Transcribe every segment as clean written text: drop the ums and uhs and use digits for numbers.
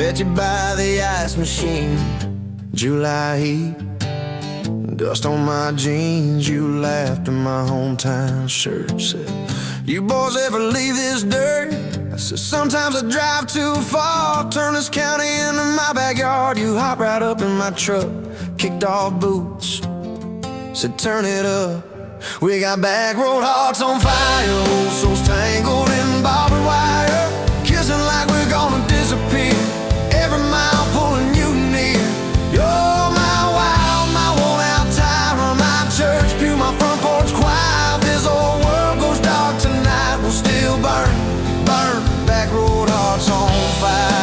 Met you by the ice machine, July heat, dust on my jeans. You laughed in my hometown shirt. Said, you boys ever leave this dirt? I said, sometimes I drive too far. Turn this county into my backyard. You hop right up in my truck, kicked off boots, said turn it up. We got back road hearts on fire, old souls tangled in barbed wire, kissing like we're gonna disappear, every mile pulling you near. You're my wild, my worn-out tire, my church pew, my front porch choir. If this whole world goes dark tonight, we'll still burn, burn. Back road hearts on fire.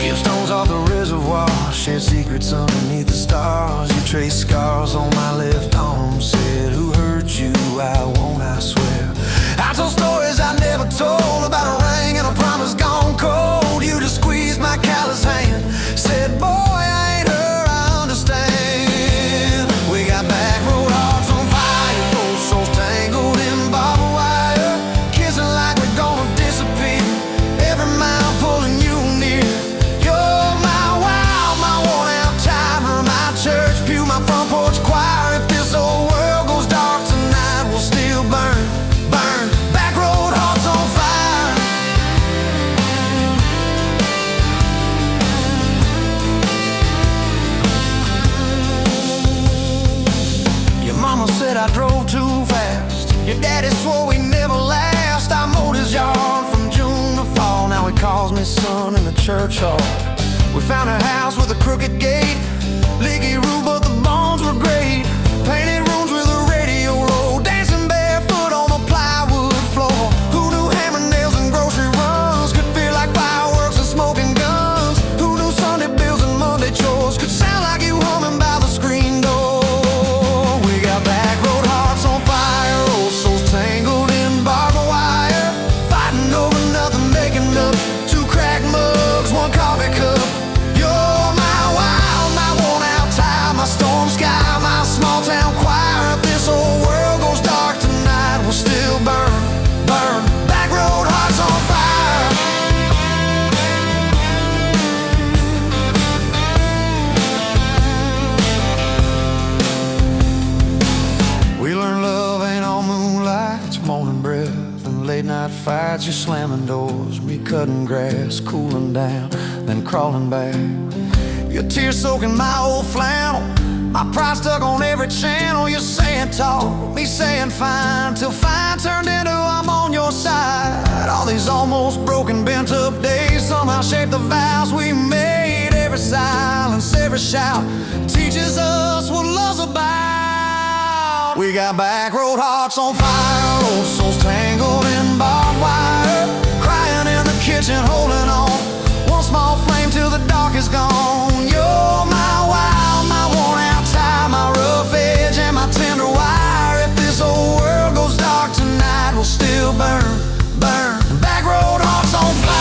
Stones off the reservoir, shared secrets underneath the stars. You traced scars on my left arm, said who hurt you, I won't, I swear. I told stories I never told, about a ring and a promise gone cold. You just squeezed my callous hand, said boy, I ain't her, I understand. We got back road hearts on fire, old souls tangled in barbed wire, kissing like we're gonna disappear, every mile pulling you near. Church pew, my front porch choir. If this whole world goes dark tonight, we'll still burn, burn. Back road hearts on fire. Your mama said I drove too fast. Your daddy swore we never last. I mowed his yard from June to fall. Now he calls me son in the church hall. We found a house with a crooked gate, leaky roof, but the bones were great. Painted rooms with a radio low, dancing barefoot on the plywood floor. Who knew hammer nails and grocery runs could feel like fireworks and smoking guns? Who knew Sunday bills and Monday chores could sound like you humming by the screen door? We got back road hearts on fire, old souls tangled in barbed wire, fighting over nothing, making up two cracked mugs, one coffee cup. My storm sky, my small town choir. If this whole world goes dark tonight, we'll still burn, burn. Back road hearts on fire. We learned love ain't all moonlight, it's morning breath and late night fights. You're slamming doors, me cutting grass, cooling down, then crawling back. Your tears soaking my old flannel, my pride stuck on every channel. You're saying talk, me saying fine, till fine turned into I'm on your side. All these almost broken, bent up days somehow shaped the vows we made. Every silence, every shout teaches us what love's about. We got back road hearts on fire, old souls tangled in barbed wire, crying in the kitchen, holding on. One small flame till the dark is gone. You're my wild, my worn-out tie, my rough edge and my tender wire. If this whole world goes dark tonight, we'll still burn, burn. Back road hearts on fire.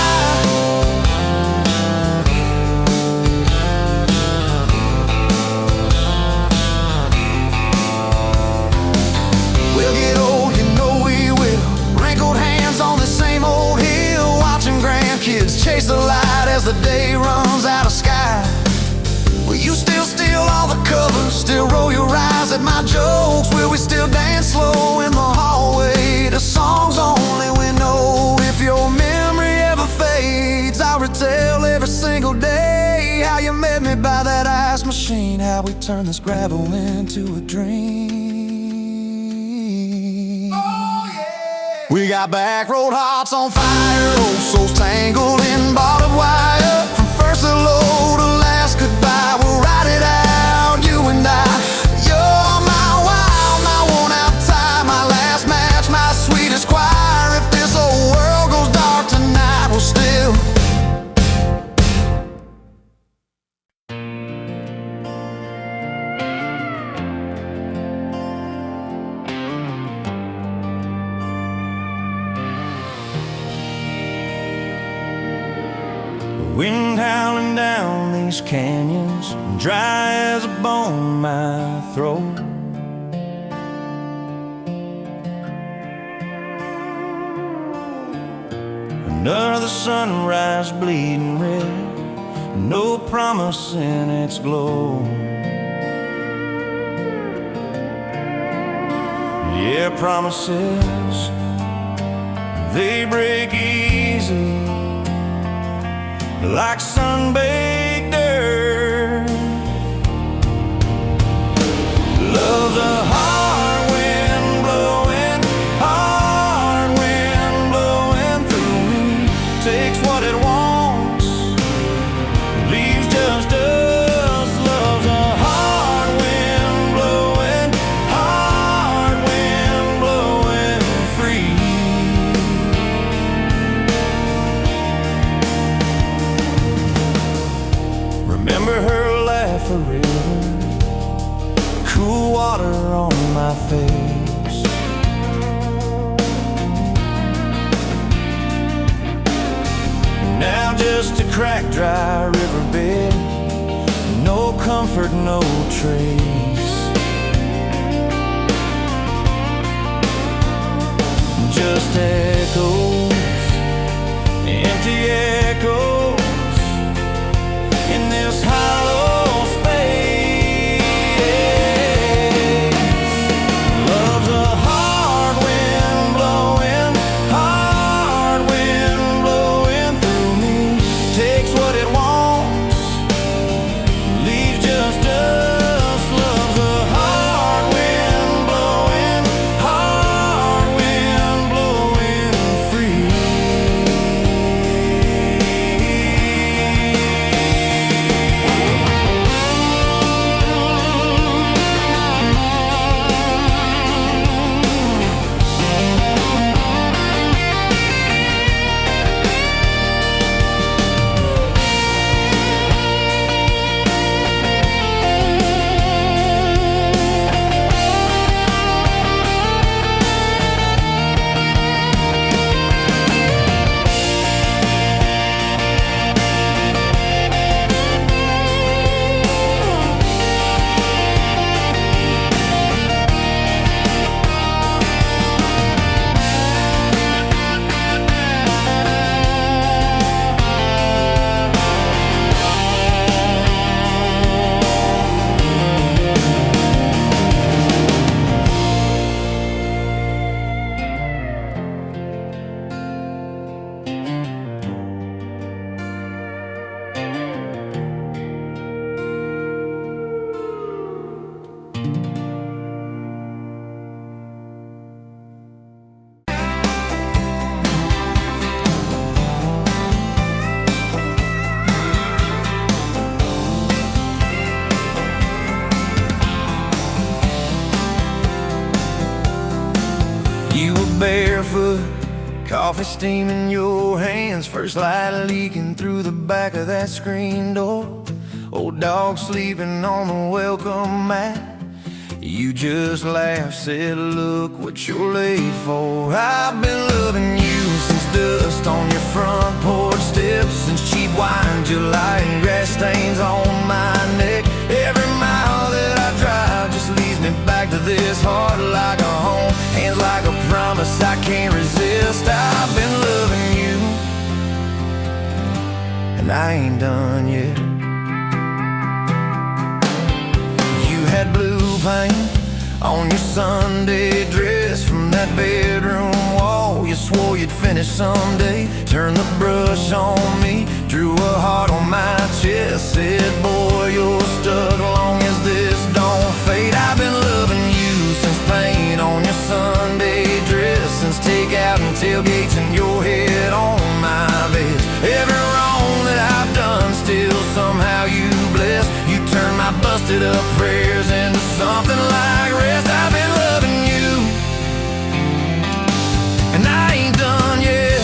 We'll get old, you know we will. Wrinkled hands on the same old hill, watching grandkids chase the light as the day runs out of sky. Will you still steal all the covers, still roll your eyes at my jokes? Will we still dance slow in the hallway to songs only we know? If your memory ever fades, I'll retell every single day how you met me by that ice machine, how we turned this gravel into a dream. Oh, yeah. We got back road hearts on fire, old souls tangled in barbed wire. From first hello to last goodbye, we'll ride it out, you and I. You're my wild, my worn-out tie, my last match, my sweetest choir. If this whole world goes dark tonight, we'll still. Wind howling down these canyons, dry as a bone in my throat. the sunrise bleeding red, no promise in its glow. Yeah, promises, they break easy, like sun-baked earth. Love's a hard wind blowing, hard wind blowing through me. Takes what it wants, leaves just us. Love's a hard wind blowing, hard wind blowing free. Remember her laugh forever, cool water on my face. Now just a cracked, dry riverbed, no comfort, no trace. Just echoes, empty echoes in this hollow space. Love's a hard wind blowing, hard wind blowing through me. Takes what it wants, leaves just us. Love's a hard wind blowing, hard wind blowing free. You were barefoot, coffee steam in your hands, first light leaking through the back of that screen door. Old dog sleeping on the welcome mat. You just laughed, said, look what you're late for. I've been loving you since dust on your front porch steps, since cheap wine, July, and grass stains on my neck. Every mile that I drive just leads me back to this heart like a home, hands like a promise I can't resist. I've been loving you, and I ain't done yet. You had blue paint on your Sunday dress from that bedroom wall. You swore you'd finish someday. Turned the brush on me, drew a heart on my chest, said, boy, you're stuck long as this don't fade. I've been loving you since paint on your Sunday dress, since takeout and tailgates and your head on my vest. Every wrong that I've done, still somehow you bless. You turn my busted up prayers into something like rest. I've been loving you, and I ain't done yet.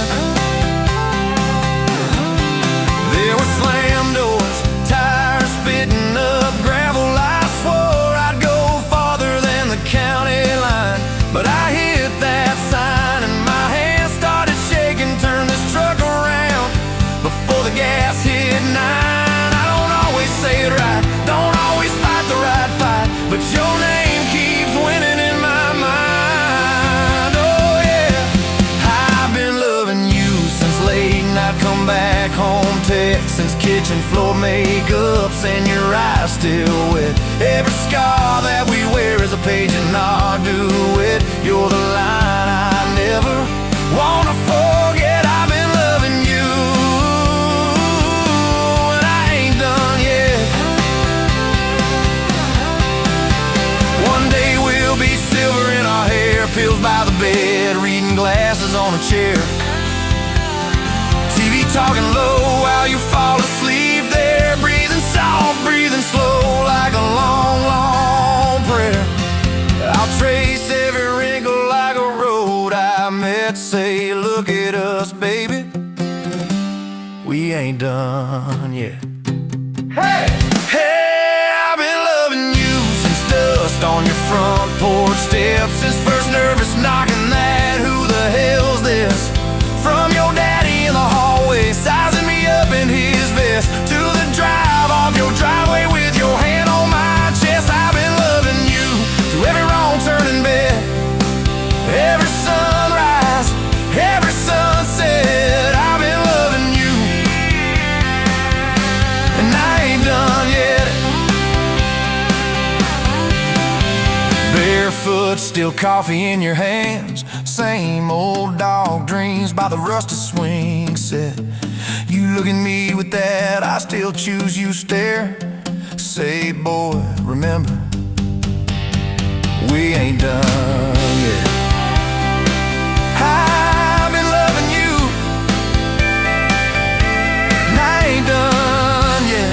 There were slam doors, tires spitting up gravel. I swore I'd go farther than the county line, but I hit that sign and my hands started shaking. Turned this truck around before the gas hit 9. I don't always say it right, don't always fight the right fight, but your name back home Texans, kitchen floor makeups, and your eyes still wet. Every scar that we wear is a page in our duet. You're the line I never wanna forget. I've been loving you, and I ain't done yet. One day we'll be silver in our hair, pills by the bed, reading glasses on a chair, TV talking low while you fall asleep there, breathing soft, breathing slow like a long, long prayer. I'll trace every wrinkle like a road I met. Say, look at us, baby, we ain't done yet. Hey, hey, I've been loving you since dust on your front porch steps, since first nervous knocking that who the hell's this, from your daddy in the hallway sizing me up in his vest, to the drive off your driveway with your hand on my chest. I've been loving you through every wrong turn in bed, every sunrise, every sunset. I've been loving you, and I ain't done yet. Barefoot, still coffee in your hands, same old dog dreams by the rusted swing set. You look at me with that I still choose you stare. Say, boy, remember, we ain't done yet. I've been loving you, and I ain't done yet.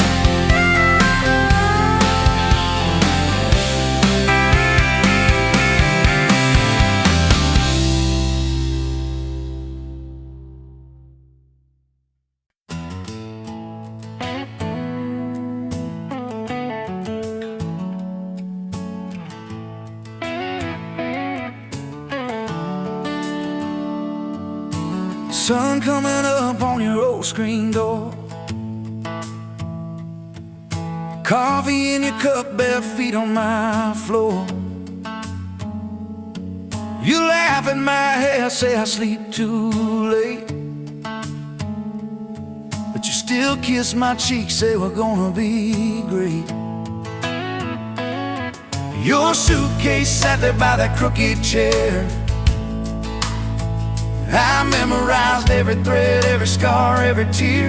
Sun coming up on your old screen door, coffee in your cup, bare feet on my floor. You laugh at my hair, say I sleep too late, but you still kiss my cheek, say we're gonna be great. Your suitcase sat there by that crooked chair. I memorized every thread, every scar, every tear,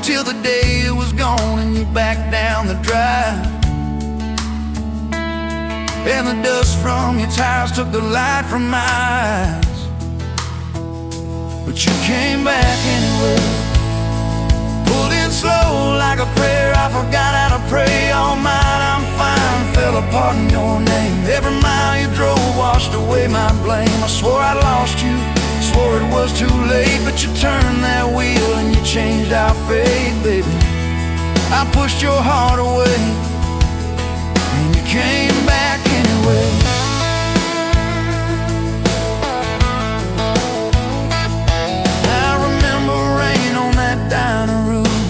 till the day it was gone and you backed down the drive, and the dust from your tires took the light from my eyes. But you came back anyway, pulled in slow like a prayer. I forgot how to pray all night. I'm fine, fell apart in your name. Every mile you drove washed away my blame. I swore I lost you, swore it was too late, but you turned that wheel and you changed our fate, baby. I pushed your heart away, and you came back anyway. I remember rain on that dining room.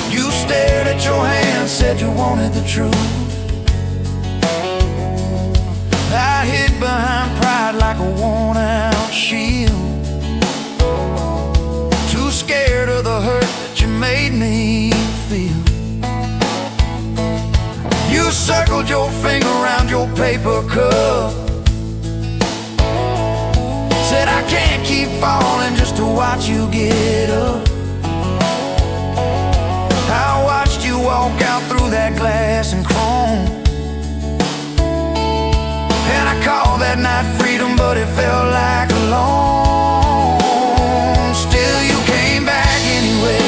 You stared at your hand, said you wanted the truth. I hid behind pride like a worn-out shield, too scared of the hurt that you made me feel. You circled your finger around your paper cup, said I can't keep falling just to watch you get up. I watched you walk out through that glass and chrome, and I called that night freedom, but it felt like alone. Still you came back anyway,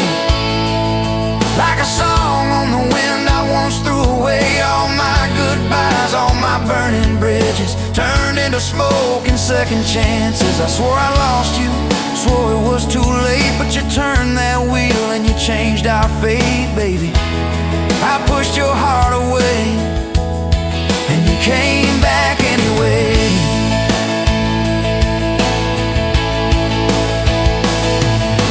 like a song on the wind. I once threw away all my goodbyes, all my burning bridges turned into smoke and second chances. I swore I lost you, swore it was too late, but you turned that wheel and you changed our fate, baby. I pushed your heart away, and you came back anyway.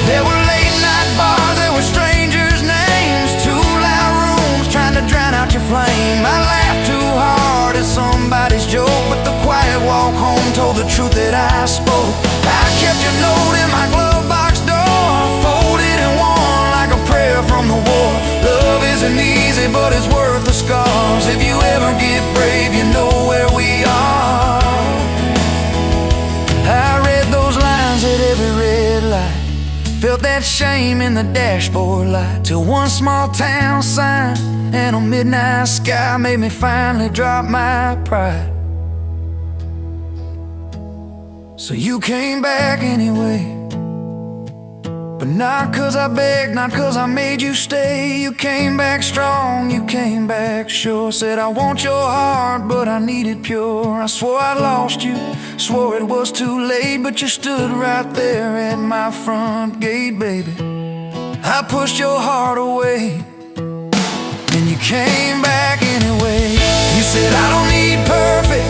There were late night bars, there were strangers' names, too loud rooms trying to drown out your flame. I laughed too hard at somebody's joke, but the quiet walk home told the truth that I I spoke. I kept your note in my glove box door, folded in one like a prayer from the war. Love isn't easy, but it's worth the scars. If you ever get brave, you know where we are. I read those lines at every red light, felt that shame in the dashboard light, till one small town sign and a midnight sky made me finally drop my pride. So you came back anyway, but not 'cause I begged, not 'cause I made you stay. You came back strong, you came back sure. Said I want your heart, but I need it pure. I swore I lost you, swore it was too late, but you stood right there at my front gate, baby. I pushed your heart away, and you came back anyway. You said I don't need perfect,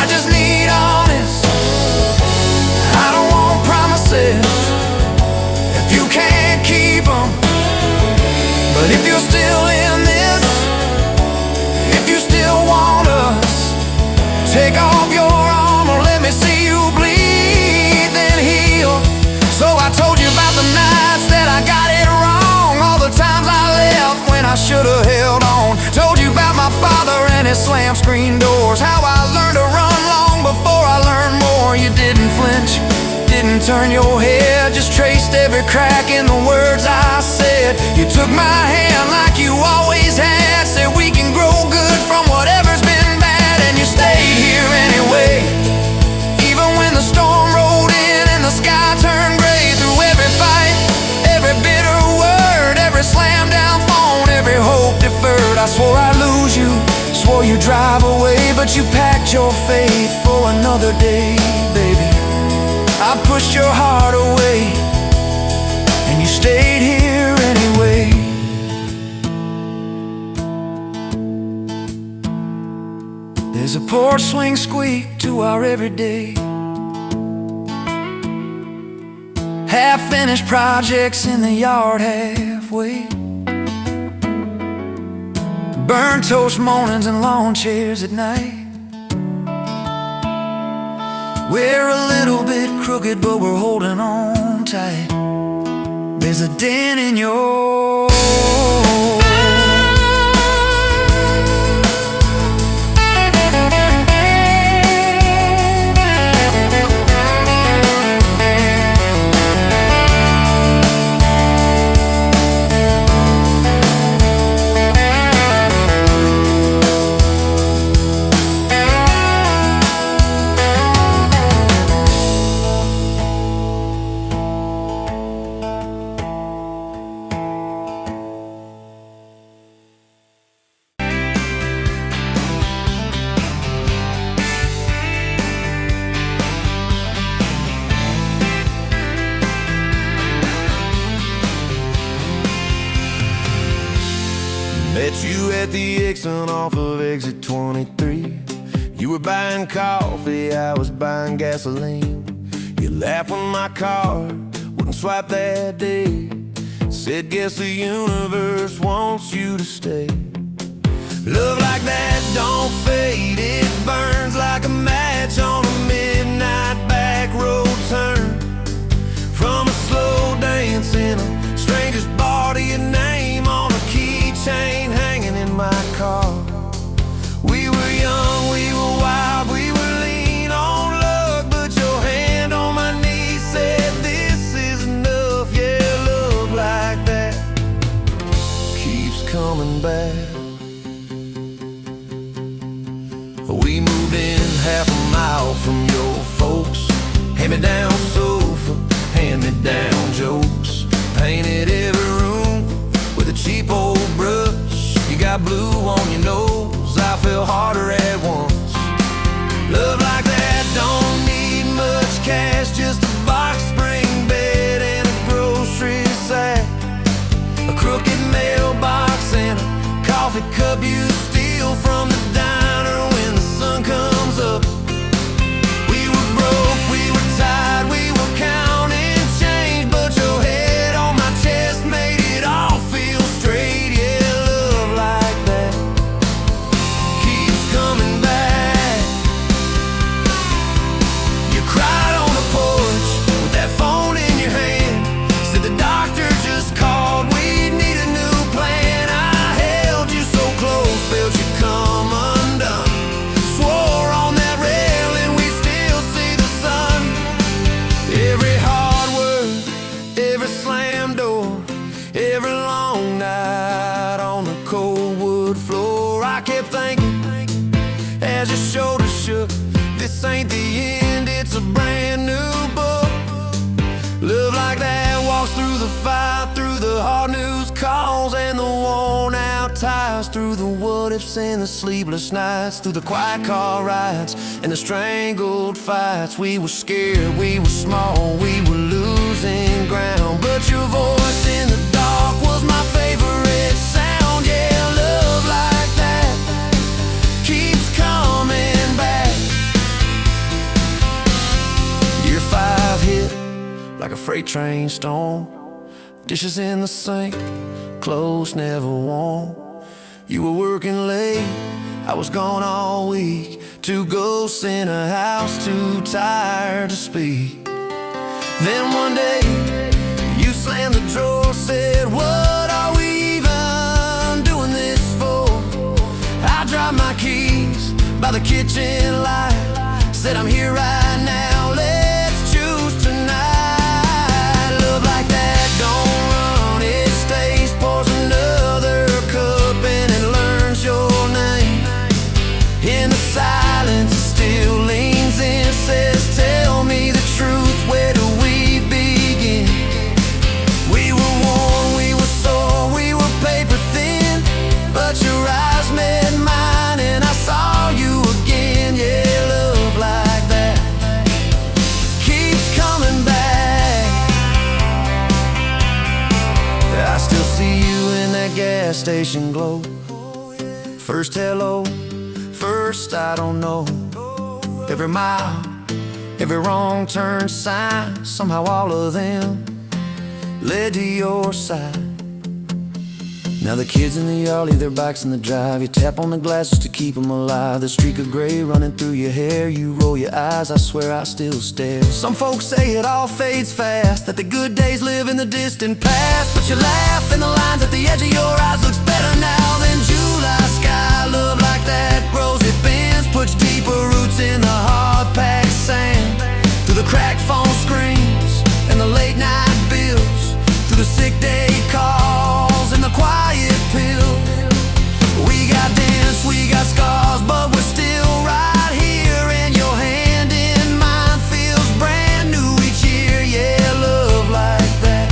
I just need honest. I don't want promises if you can't keep them. But if you're still in this, if you still want us, take off your armor, let me see you bleed, then heal. So I told you about the nights that I got it wrong, all the times I left when I should've held on. Told you about my father and his slam screen doors, how I learned to run long before I learned more. You didn't flinch, didn't turn your head, just traced every crack in the words I said. You took my hand like you always had, said we can grow good from whatever's been bad, and you stayed here anyway. Even when the storm rolled in and the sky turned gray, through every fight, every bitter word, every slam down phone, every hope deferred. I swore I'd lose you, swore you'd drive away, but you packed your faith for another day, baby. I pushed your heart away, and you stayed here anyway. There's a porch swing squeak to our everyday, half-finished projects in the yard halfway, burnt toast mornings and lawn chairs at night. We're a little bit crooked, but we're holding on tight. There's a dent in your met you at the exit off of exit 23. You were buying coffee, I was buying gasoline. You laughed when my card wouldn't swipe that day. Said, guess the universe wants you to stay. Love like that don't fade, it burns like a match on a midnight back road turn. From a slow dance in a stranger's bar to your name on a keychain hanging in my car. We were young, we were wild, we were lean on luck, but your hand on my knee said this is enough. Yeah, love like that keeps coming back. We moved in half a mile from your folks, hand-me-down sofa, hand-me-down jokes, painted every room with a cheap old brush. You got blue on your nose, I fell harder at once. Love like that don't need much cash, just a box spring bed and a grocery sack, a crooked mailbox and a coffee cup you steal from the diner when the sun comes up. We were broke, we were tired, we were counting change, but your head on my chest made it all feel straight. Yeah, love like that keeps coming back. hopes and the sleepless nights, through the quiet car rides and the strangled fights. We were scared, we were small, we were losing ground, but your voice in the dark was my favorite sound. Yeah, love like that keeps coming back. Year 5 hit like a freight train storm. Dishes in the sink, clothes never warm. You were working late, I was gone all week. 2 ghosts in a house, too tired to speak. Then one day, you slammed the drawer, said, what are we even doing this for? I dropped my keys by the kitchen light, said I'm here right now, let's choose tonight. Love like that don't run, it stays, pours another cup and it learns your name. In the silence it still leans in, says tell me the truth, where do we begin? We were worn, we were sore, we were paper thin, but your eyes met mine and I saw you again. Yeah, love like that keeps coming back. I still see you in that gas station glow. First hello, first I don't know. Every mile, every wrong turn sign, somehow all of them led to your side. Now the kids in the yard leave their bikes in the drive. You tap on the glasses to keep them alive. The streak of gray running through your hair, you roll your eyes, I swear I still stare. Some folks say it all fades fast, that the good days live in the distant past, but you laugh and the lines at the edge of your eyes looks better now than July sky. Love like that grows, it bends, puts deeper roots in the hard-packed sand. Through the cracked phone screens and the late night bills, through the sick day calls and the quiet pills. We got dents, we got scars, but we're still right here, and your hand in mine feels brand new each year. Yeah, love like that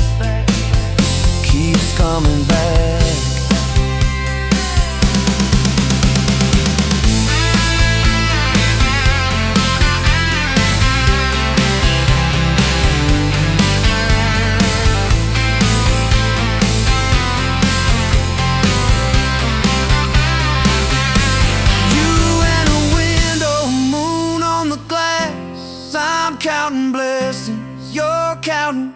keeps coming back. I'm counting blessings, you're counting.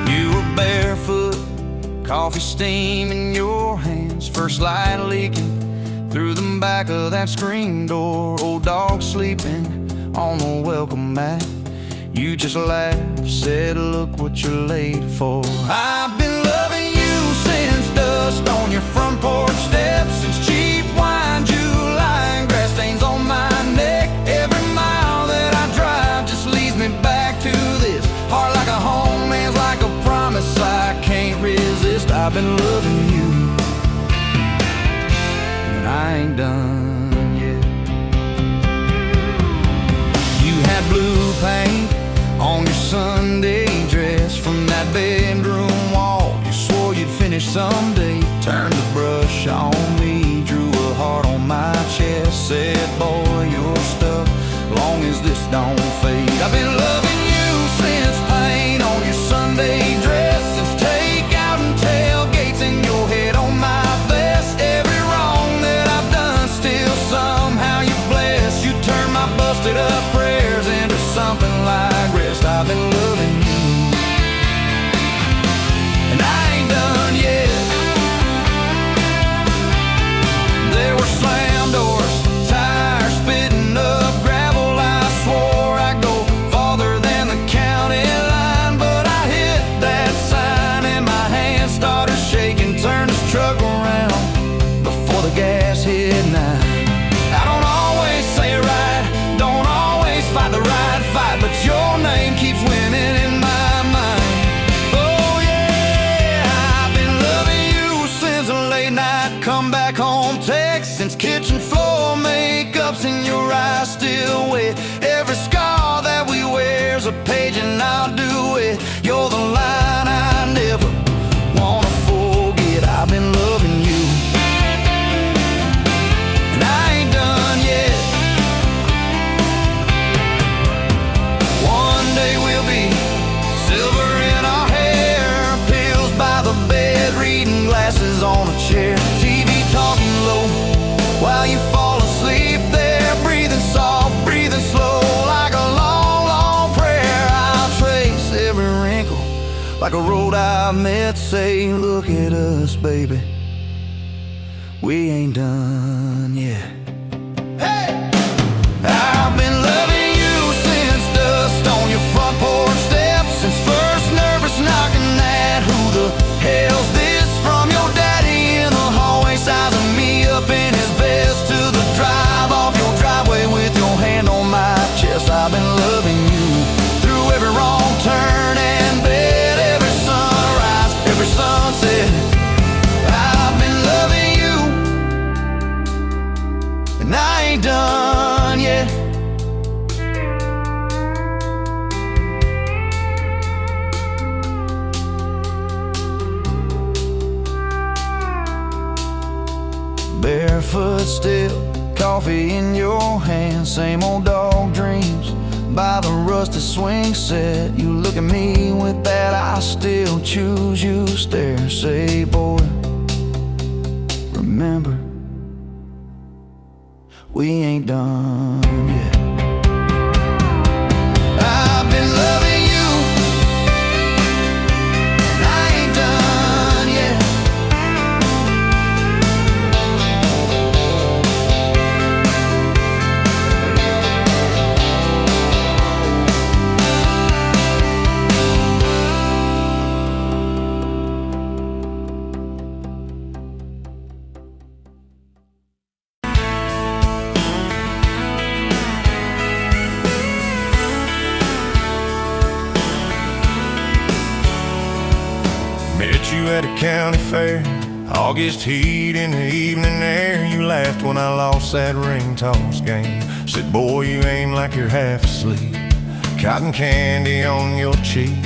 You were barefoot, coffee steam in your hands, first light leaking through the back of that screen door. Old dog sleeping on the welcome mat. You just laughed, said look what you're late for. I've been loving you since dust on your front porch steps, since cheap wine, July, and grass stains on my neck. Every mile that I drive just leads me back to this. Heart like a home, hands like a promise I can't resist. I've been loving you, I ain't done yet. You had blue paint on your Sunday dress, from that bedroom wall you swore you'd finish someday. Turned the brush on me, drew a heart on my chest, said boy you're stuck long as this don't fade. I've been loving you since paint on your Sunday dress, since takeout and tailgates in your head on my vest. Every wrong that I've done, still somehow you bless. You turn my busted up prayers into something like rest. I've been loving you, and I ain't done yet. There were slam doors, tires spitting up gravel. I swore I'd go farther than the county line, but I hit that sign and my hand started shaking. Turned this truck around before the gas hit 9. I don't always say it right, don't always fight the right fight, but your name keeps winning. on a chair, TV talking low, while you fall asleep there, breathing soft, breathing slow, like a long, long prayer. I'll trace every wrinkle like a road I've met, say, look at us, baby, we ain't done yet. Hey! I've been loving you since dust on your front porch steps, since first nervous knocking at who the hell's this, from your daddy in the hallway sizing me up in his vest, to the drive off your driveway with your hand on my chest. I've been loving you through every wrong turn and bed, every sunrise, every sunset. I've been loving you, and I ain't done yet. Barefoot still, coffee in your hand, same old dog dreams by the rusted swing set. You look at me with that I still choose you stare, say, boy, remember, we ain't done yet. I've been loving you, and I ain't done yet. Met you at a county fair, August heat in the evening air. You laughed when I lost that ring toss game. Said, boy, you ain't like you're half asleep. Cotton candy on your cheek.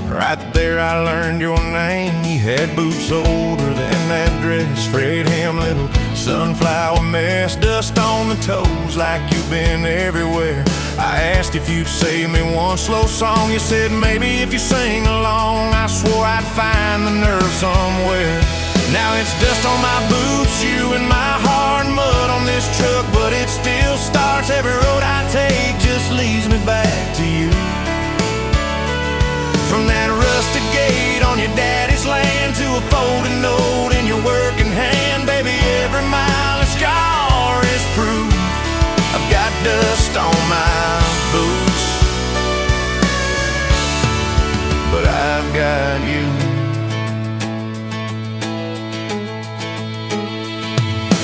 Right there I learned your name. You had boots older than that dress, frayed hem, little sunflower mess, dust on the toes like you've been everywhere. I asked if you'd save me one slow song. You said maybe if you sing along. I swore I'd find the nerve somewhere. Now it's dust on my boots, you and my heart, mud on this truck, but it still starts. Every road I take just leads me back to you. From that rusted gate on your daddy's land to a folded note in your working hand, baby, every mile and scar is proof I've got dust on my boots, but I've got you.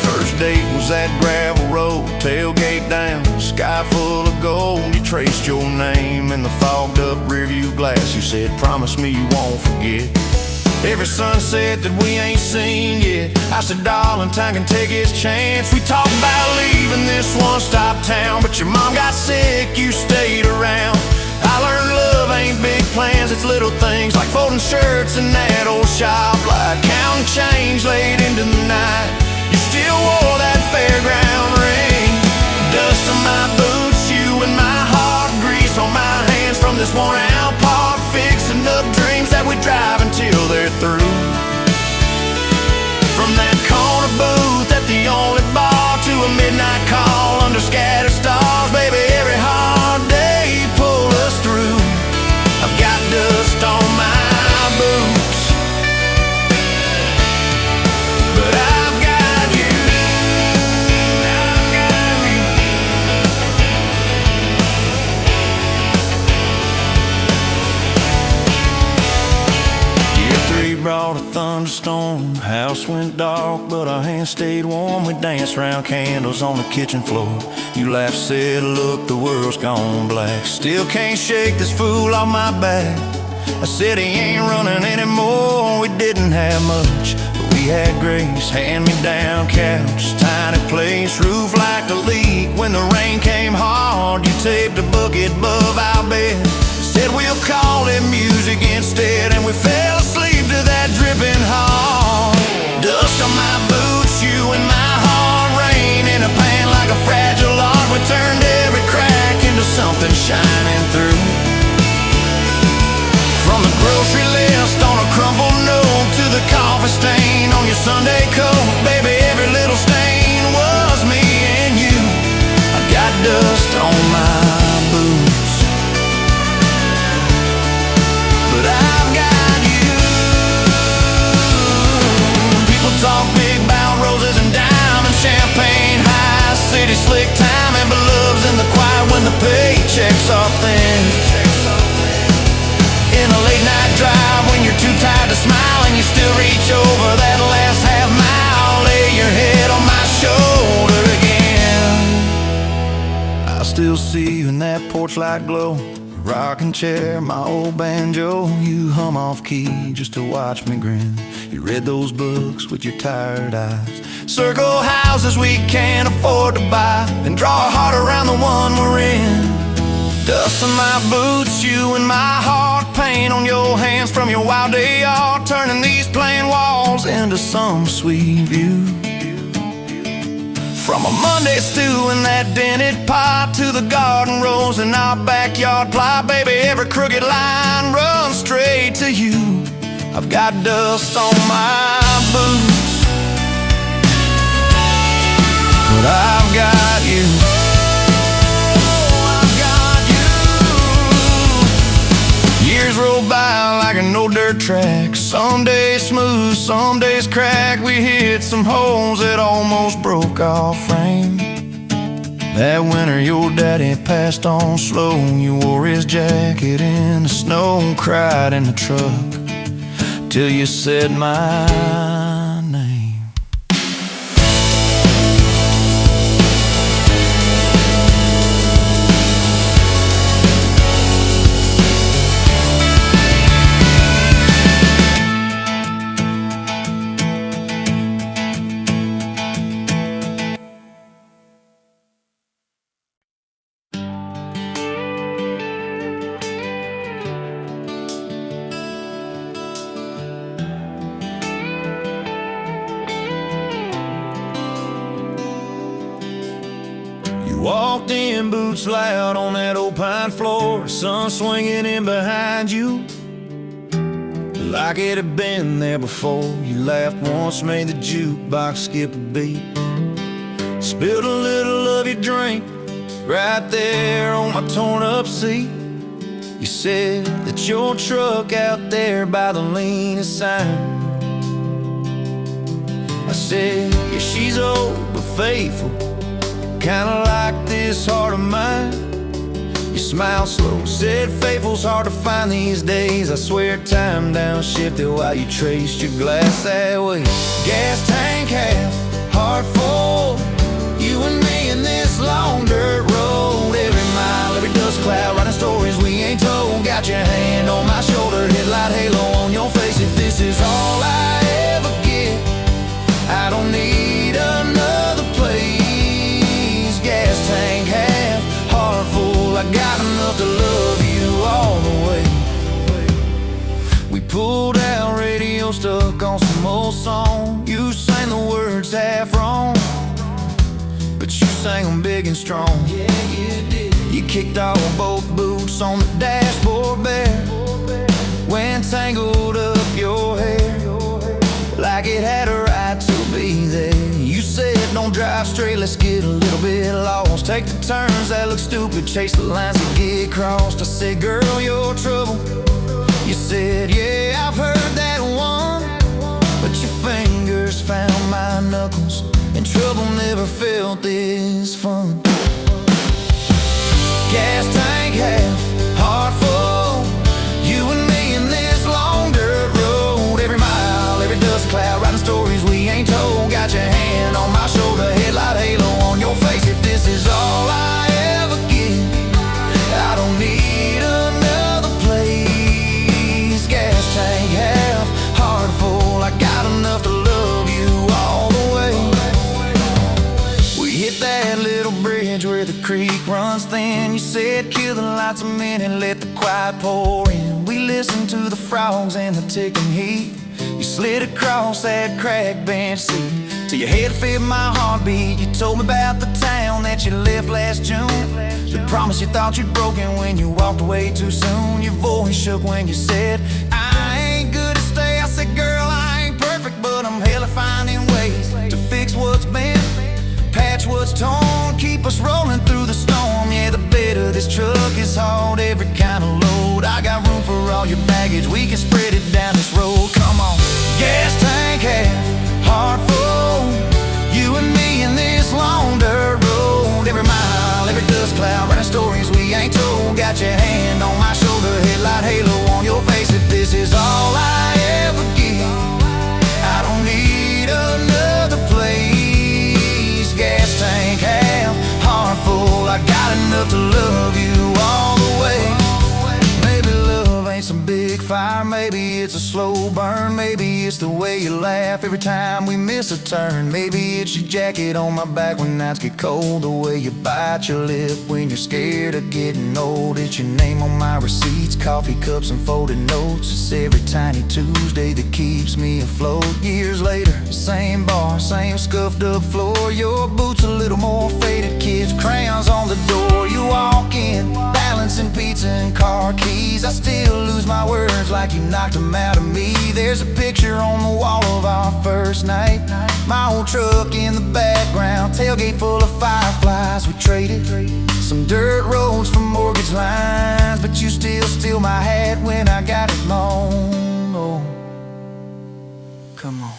First date was that gravel road, tailgate down, sky full of gold. You traced your name in the fogged up rearview glass. You said, promise me you won't forget every sunset that we ain't seen yet. I said, darling, time can take its chance. We talked about leaving this one-stop town, but your mom got sick, you stayed around. I learned love ain't big plans, it's little things like folding shirts in that old shop, like counting change late into the night. You still wore that fairground ring. Dust on my boots, you and my heart, grease on my hands from this worn-out park, fixing up dreams that we drive until they're through. From that corner booth at the only bar to a midnight call under scattered stars, baby, every hard day pull us through. I've got dust on my boots, but I've got you. I've got you. Year 3 brought a thunderstorm. House went dark, but our hands stayed warm. We danced round candles on the kitchen floor. You laughed, said, look, the world's gone black. Still can't shake this fool off my back. I said he ain't running anymore. We didn't have much, but we had grace. Hand-me-down couch, tiny place, roof like a leak. When the rain came hard, you taped a bucket above our bed. Said we'll call it music instead, and we fell asleep to that dripping heart. Dust on my boots, you and my heart, rain in a pan like a fragile art. We turned every crack into something shining through. From the grocery list on a crumpled note to the coffee stain on your Sunday porch light glow, rocking chair, my old banjo. You hum off key just to watch me grin. You read those books with your tired eyes. Circle houses we can't afford to buy, then draw a heart around the one we're in. Dust on my boots, you and my heart, paint on your hands from your wild day yard, turning these plain walls into some sweet view. From a Monday stew in that dented pot to the garden rose in our backyard plot, baby, every crooked line runs straight to you. I've got dust on my boots, but I've got you. I've got you. Years roll by like an old dirt track. Some days smooth, some days crack. We hit some holes that almost broke our frame. That winter your daddy passed on slow. You wore his jacket in the snow, cried in the truck till you said my name. Walked in, boots loud on that old pine floor, sun swinging in behind you like it had been there before. You laughed once, made the jukebox skip a beat, spilled a little of your drink right there on my torn up seat. You said that your truck out there by the leanest sign. I said, yeah, she's old but faithful, kinda like this heart of mine. You smiled slow, said faithful's hard to find these days. I swear time downshifted while you traced your glass that way. Gas tank half, heart full, you and me in this long dirt road. Every mile, every dust cloud, writing stories we ain't told. Got your hand on my shoulder, headlight halo on your face. If this is all I ever get, I don't need another place. Gas tank half, heart full, I got enough to love you all the way. We pulled out, radio stuck on some old song. You sang the words half wrong, but you sang them big and strong. Yeah, you did. You kicked off both boots on the dashboard bare, went tangled up your hair like it had a right to be there. You said don't drive straight, let's get a little bit lost, take the turns that look stupid, chase the lines that get crossed. I said, girl, you're trouble. You said, yeah, I've heard that one, but your fingers found my knuckles, and trouble never felt this fun. Gas tank half, heart full, you and me in this long dirt road. Every mile, every dust cloud, writing stories we ain't told. Got your hand on my shoulder, headlight halo on your face. If this is all I ever get, I don't need another place. Gas tank half, heart full, I got enough to love you all the way. We hit that little bridge where the creek runs thin. You said kill the lights a minute, let the quiet pour in. We listened to the frogs and the ticking heat. You slid across that cracked bench seat till your head fit my heartbeat. You told me about the town that you left last June, the promise you thought you'd broken when you walked away too soon. Your voice shook when you said, I ain't good to stay. I said, girl, I ain't perfect, but I'm hella finding ways to fix what's bent, patch what's torn, keep us rolling through the storm. Yeah, the bed of this truck is hauled every kind of load. I got room for all your baggage, we can spread it down this road. Come on. Gas tank half, heart full, you and me in this long dirt road. Every mile, every dust cloud, writing stories we ain't told. Got your hand on my shoulder, headlight halo on your face. If this is all I ever get, I don't need another place. Gas tank half, heart full, I got enough to love you maybe it's a slow burn. Maybe it's the way you laugh every time we miss a turn. Maybe it's your jacket on my back when nights get cold. The way you bite your lip when you're scared of getting old. It's your name on my receipts, coffee cups and folded notes. It's every tiny Tuesday that keeps me afloat. Years later, same bar, same scuffed up floor. Your boots a little more faded, kids, crayons on the door. You walk in, balancing pizza and car keys. I still lose my words like you knocked them out of me. There's a picture on the wall of our first night. My old truck in the background, tailgate full of fireflies. We traded some dirt roads for mortgage lines, but you still steal my hat when I got it long. Oh, come on.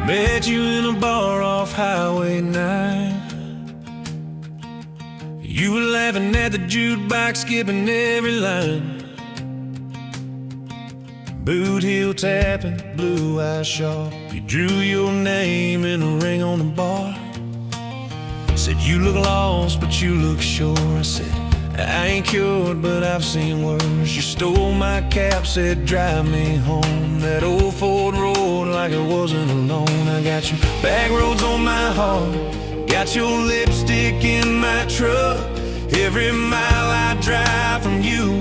Met you in a bar off Highway 9. You were laughing at the jukebox, skipping every line. Boot heel tapping, blue eyes sharp. You drew your name in a ring on the bar. Said you look lost, but you look sure. I said, I ain't cured, but I've seen worse. You stole my cap, said drive me home. That old Ford road like it wasn't alone. I got you back roads on my heart, got your lipstick in my truck. Every mile I drive from you,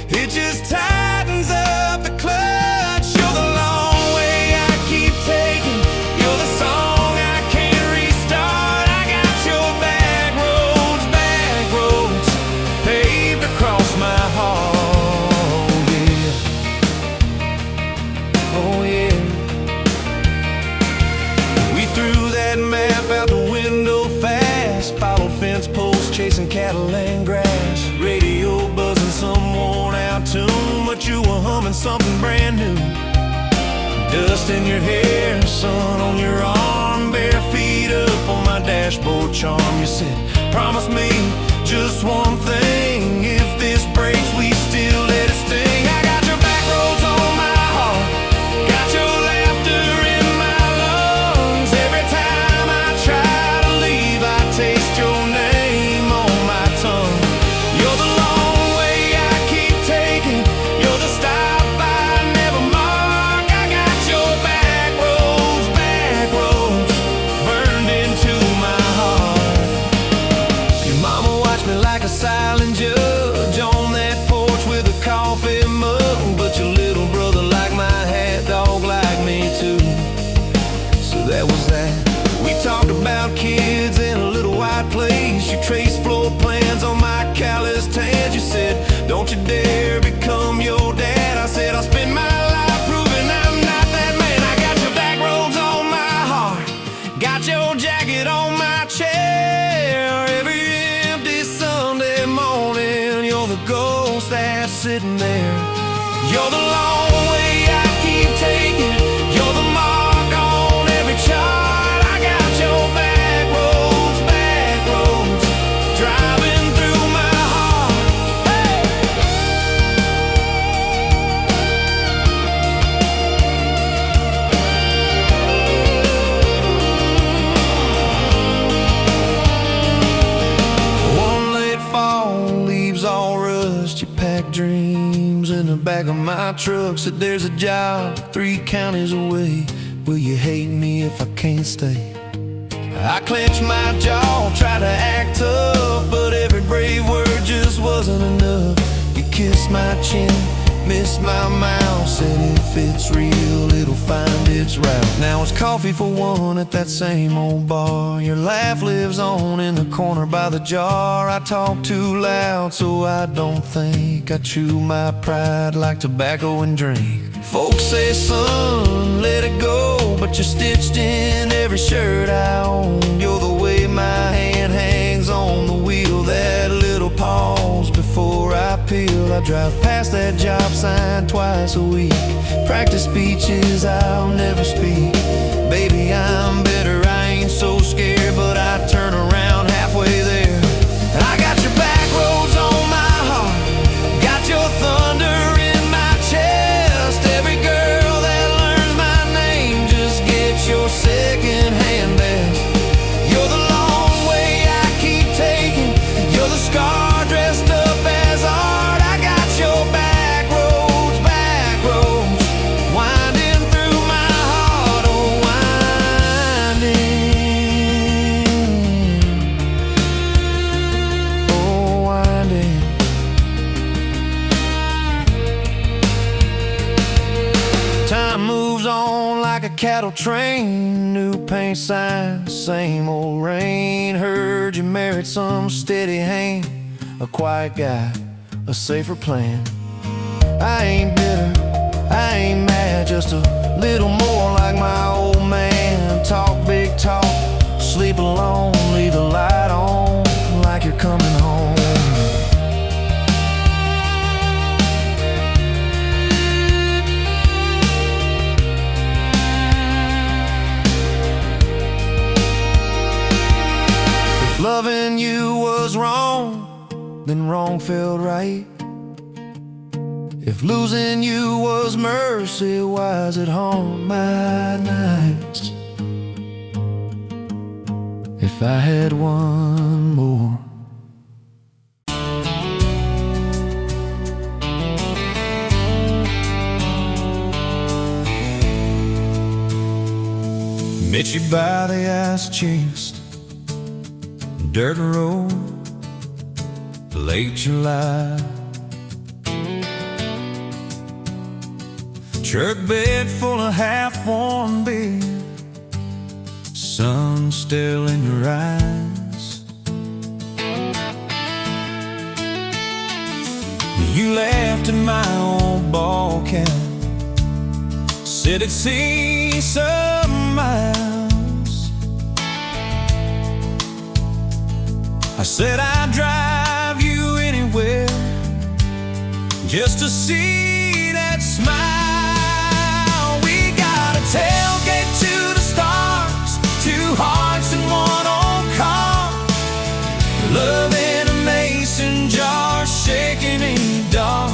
it just tightens up the clutch. You're the long way I keep taking, you're the song I can't restart. I got your back roads paved across my heart, yeah. Oh yeah. We threw that map out the window fast, followed fence posts, chasing cattle and grass. Radio buzzing some worn out tune, but you were humming something brand new. Dust in your hair, sun on your arm, bare feet up on my dashboard charm. You said, promise me just one thing, if this breaks we still let it sting. I got your back roads on my heart, got your laughter in my lungs. Every time I try to leave, I taste your name on my tongue. You're the long way I keep taking, you're the stop I never mark. I got your back roads burned into my heart. Your mama watched me like a silent judge on that porch with a coffee mug, but your little brother liked my hat, dog like me too. So that was that. We talked about kids in a little white place. You traced floor plans on my calloused hands. You said, don't you dare become your dad. I said, I'll spend my life proving I'm not that man. I got your back roads on my heart, got your jacket on my chair. Every empty Sunday morning, you're the ghost that's sitting there. You're the long way I keep taking, you're the mark on every chart. I got your back roads driving through my heart. Hey! One late fall, leaves all rust. You pack dreams in the back of my truck. Said there's a job 3 counties away. Will you hate me if I can't stay? I clenched my jaw, tried to act tough, but every brave word just wasn't enough. You kissed my chin, missed my mouth, said if it's real, it'll find its route. Now it's coffee for one at that same old bar. Your laugh lives on in the corner by the jar. I talk too loud so I don't think. I chew my pride like tobacco and drink. Folks say, son, let it go, but you're stitched in every shirt I own. You're the way my hand hangs on the wheel, that little pause before I peel. I drive past that job sign twice a week. Practice speeches I'll never speak. Baby, I'm better, I ain't so scared, but I turn around halfway there. I got your back roads on my heart, got your thunder in my chest. Every girl that learns my name just gets your second-hand best. You're the long way I keep taking, you're the scar dressed up as art. I got your back roads, winding through my heart, oh winding. Time moves on like a cattle train. New paint sign, same old rain. Heard you married some steady hand, a quiet guy, a safer plan. I ain't bitter, I ain't mad, just a little more like my old man. Talk big talk, sleep alone, leave the light on like you're coming home. Loving you was wrong, then wrong felt right. If losing you was mercy, why is it haunt my nights? If I had one more. Met you by the ice chest, dirt road, late July. Truck bed full of half-warm beer, sun still in your eyes. You laughed at my old ball cap, said it'd see some miles. I said I'd drive you anywhere just to see that smile. We got a tailgate to the stars, two hearts in one old car, love in a mason jar, shaking in the dark.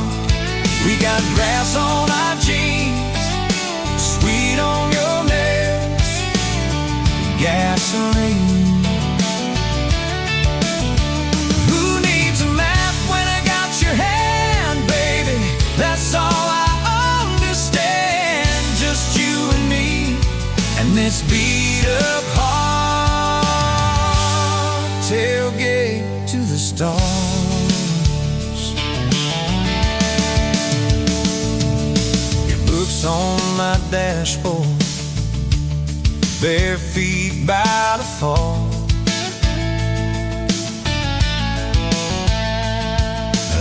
We got grass on our jeans, sweet on your lips, gasoline. That's all I understand, just you and me, and this beat up heart, tailgate to the stars. Your book's on my dashboard, bare feet by the fall.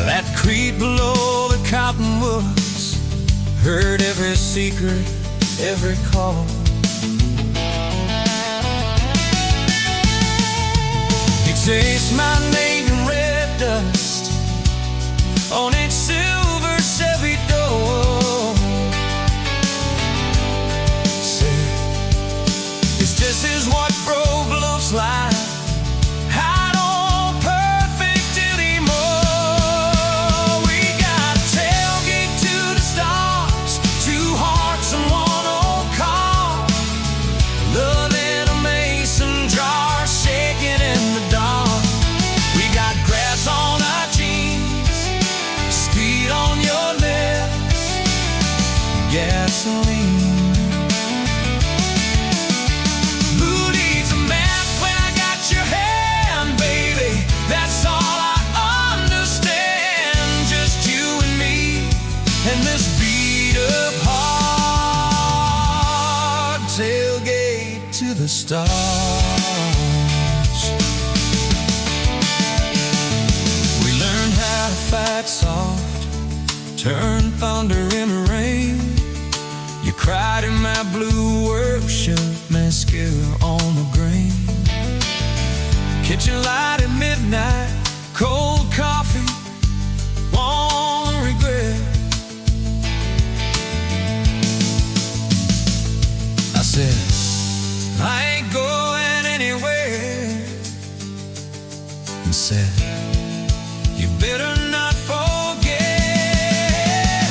That creek below the cottonwoods, heard every secret, every call. You taste my name in red dust on its silver Chevy door. Say, it's just as what broke looks like. Gasoline. Who needs a map when I got your hand, baby? That's all I understand, just you and me, and this beat up heart. the stars. We learned how to fight soft, turn thunder into rain. You cried in my blue worship, mascara on the grain. Kitchen light at midnight, cold coffee, won't regret. I said, I ain't going anywhere. And said, you better not forget.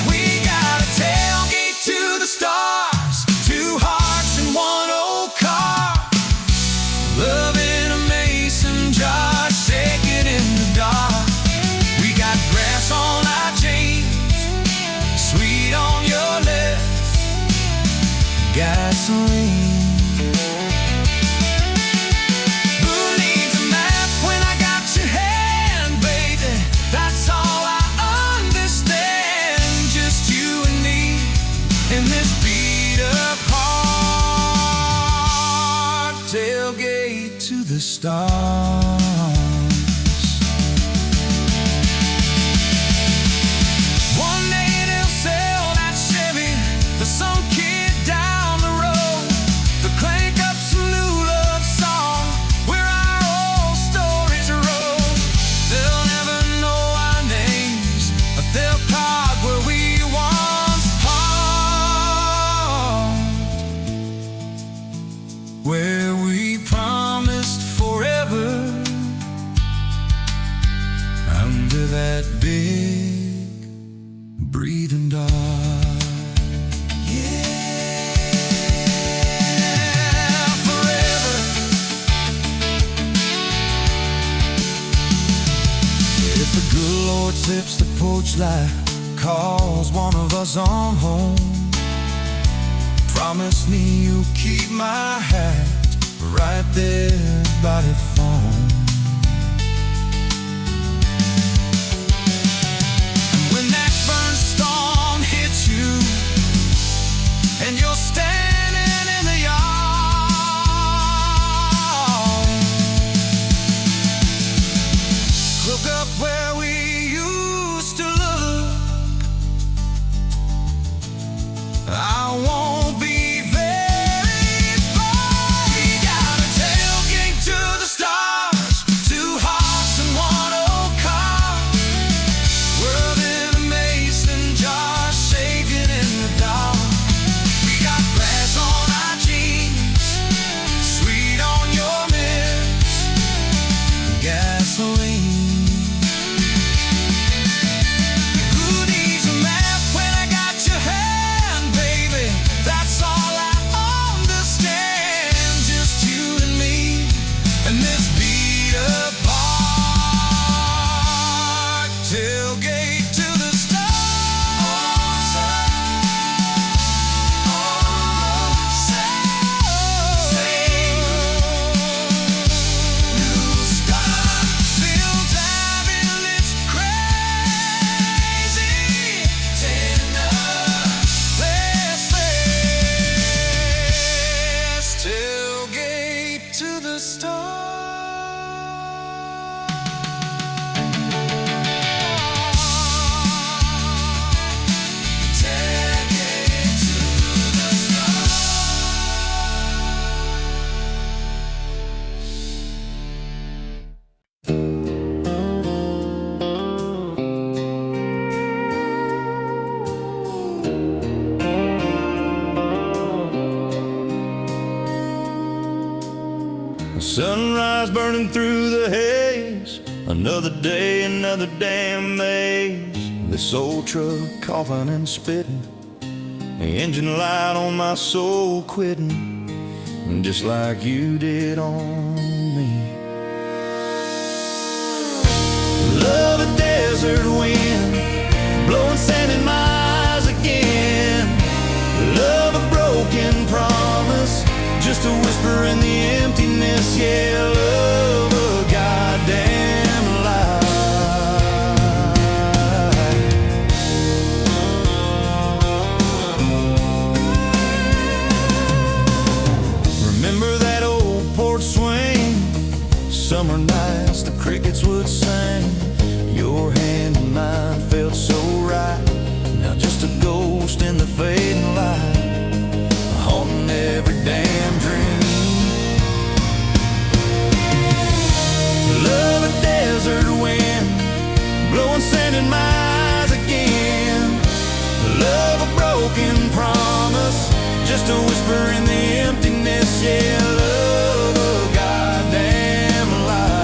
We got a tailgate to the stars, 2 hearts in 1 old car. Love in a mason jar, shaking in the dark. We got grass on our jeans, sweet on your lips, gasoline. Who needs a map when I got your hand, baby? That's all I understand. Just you and me in this beat up heart, tailgate to the stars. One day they'll sell that Chevy to some kid down the road. They'll crank up some new love song where our old stories roll. They'll never know our names, but they'll park where we once parked, where we promised forever under that big breathing dog. Yeah, forever. If the good Lord sips the porch light, calls one of us on home, promise me you'll keep my hat right there by the phone. And when that burn storm hits you and you're standing in the yard, look up where we used to look. I won't be very far. We got a tailgate to the stars, 2 hearts in 1 old car. World in a mason jar, shaking in the dark. We got grass on our jeans, sweet on your lips, gasoline. Who needs a map when I got your hand, baby? That's all I understand. Just you and me and this beat up heart, tailgate to the stars. New stars, still diving, it's crazy. Let's tailgate to the stars. Tailgate to the stars. Sunrise burning through the haze, another day, another damn maze. This old truck coughing and spitting, the engine light on my soul quitting, just like you did on me. Love a desert wind, blowing sand in my eyes again. Love a broken promise, just a whisper in the emptiness. Yeah, love a goddamn lie. Remember that old summer nights the crickets would sing. Your hand in mine felt so right. Now just a ghost in the fading light, haunting every damn dream. Love a desert wind, blowing sand in my eyes again. Love a broken promise, just a whisper in the emptiness. Yeah, love a goddamn lie.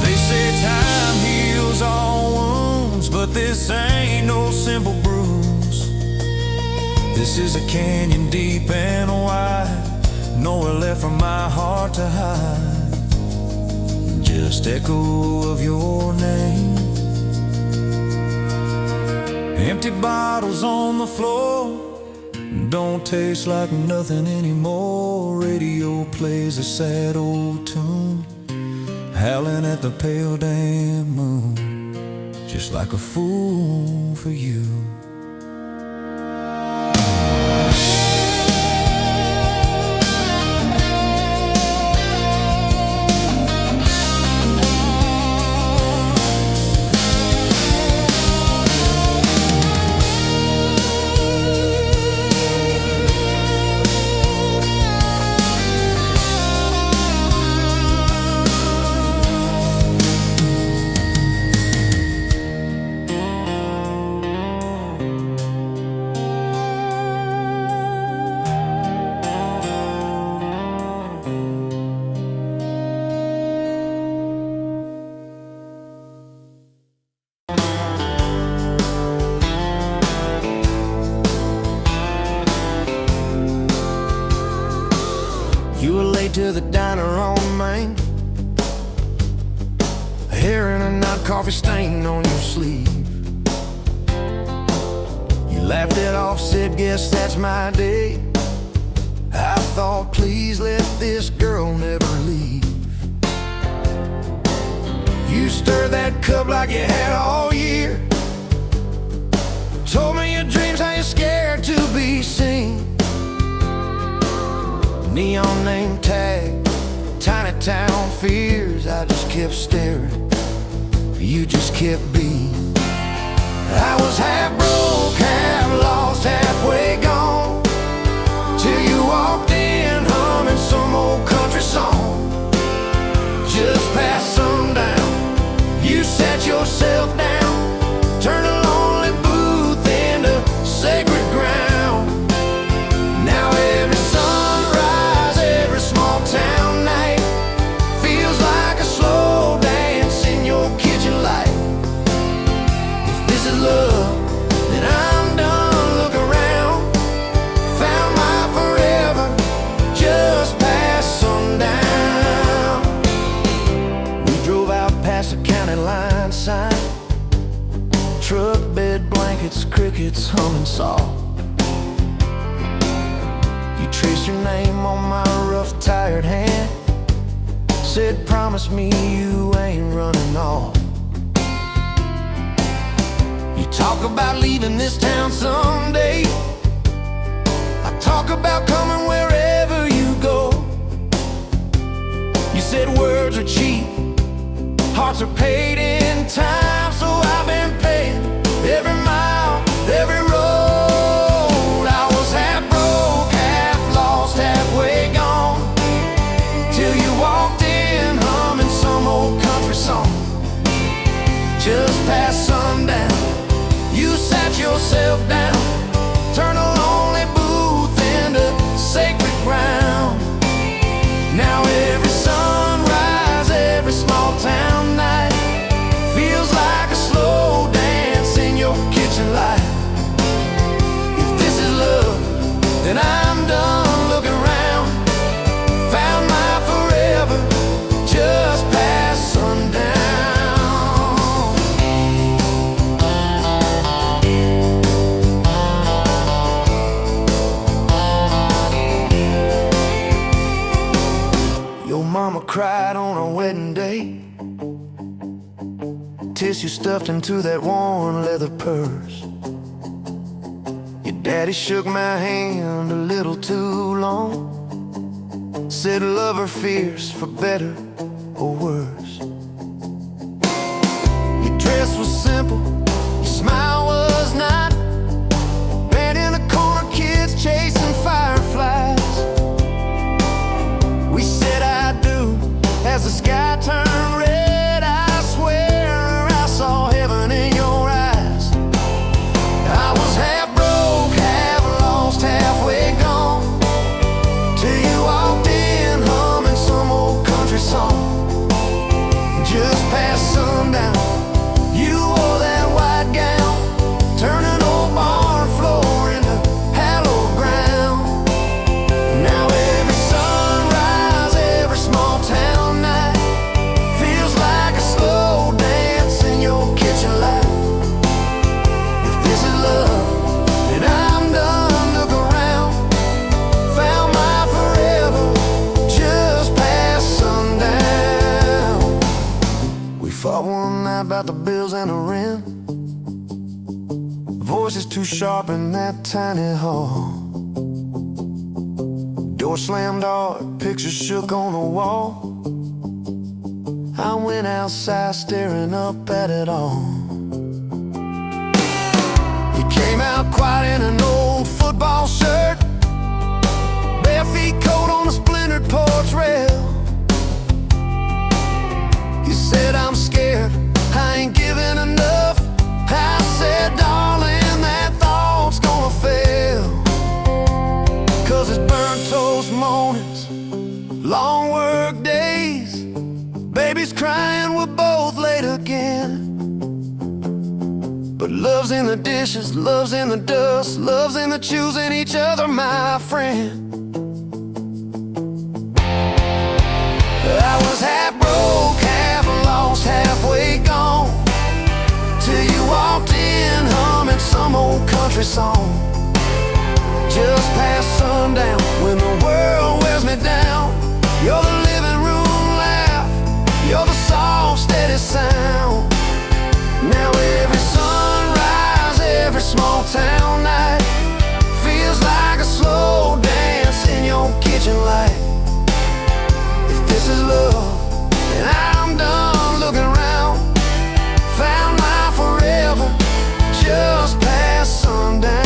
They say time heals all wounds, but this ain't no simple bruise. This is a canyon deep and wide, nowhere left for my heart to hide. Just echo of your name. Empty bottles on the floor, don't taste like nothing anymore. Radio plays a sad old tune, howling at the pale damn moon, just like a fool for you. You were late to the diner on Main, a hair and a knot coffee stain on your sleeve. You laughed it off, said, guess that's my day. I thought, please let this girl never leave. You stirred that cup like you had all year, told me your dreams, how you're scared to be seen. Neon name tag, tiny town fears. I just kept staring, you just kept being. I was half broke, half lost, halfway gone, till you walked in humming some old country song. Just past sundown, you sat yourself down, turned a lonely booth into sacred ground. Now every sunrise, every small town night feels like a slow dance in your kitchen light. If this is love, then I'm done. Look around, found my forever just past sundown. We drove out past the county line sign, truck bed blankets, crickets humming soft. You traced your name on my rough, tired hand, said, promise me you ain't running off. You talk about leaving this town someday, I talk about coming wherever you go. You said words are cheap, hearts are paid in time, so I've been paying every mile, every road. I was half broke, half lost, halfway gone, till you walked in humming some old country song. Just past sundown, you sat yourself down, turned a lonely booth into sacred ground. Now every sunrise, every small town night feels like a slow dance in your kitchen light. If this is love, then I'm done. Look around, found my forever just past sundown. Your mama cried on our wedding day, tissue stuffed into that worn leather purse. Your daddy shook my hand a little too long, said love or fears for better or worse. Your dress was simple, your smile was not. Band in the corner, kids chasing fireflies. We said I do as the sky turned red. I swear I saw heaven in your eyes. I was half broke, half lost, halfway gone, till you walked in humming some old country song. Just past sundown, you wore that white gown, turning old barn floor into hallowed ground. Now every sunrise, every small town night feels like a slow dance in your kitchen light. If this is love, then I'm done. Look around, found my forever just past sundown. We fought one night about the bills and the rent. Voices too sharp in that tiny hall. Door slammed hard, pictures shook on the wall. I went outside staring up at it all. You came out quiet in an old football shirt, bare feet coat on a splintered porch rail. You said I'm scared, I ain't giving enough. I said, darling, that thought's gonna fail. 'Cause it's burnt toast mornings, long work days, babies crying, we're both late again. But love's in the dishes, love's in the dust, love's in the choosing each other, my friend. I was half broke, half lost, halfway gone, till you walked in humming some old country song. Just past sundown, when the world wears me down, you're the living room laugh, you're the soft, steady sound. Now every sunrise, every small town night feels like a slow dance in your kitchen light. If this is love, then I'm done looking around, found my forever just past sundown.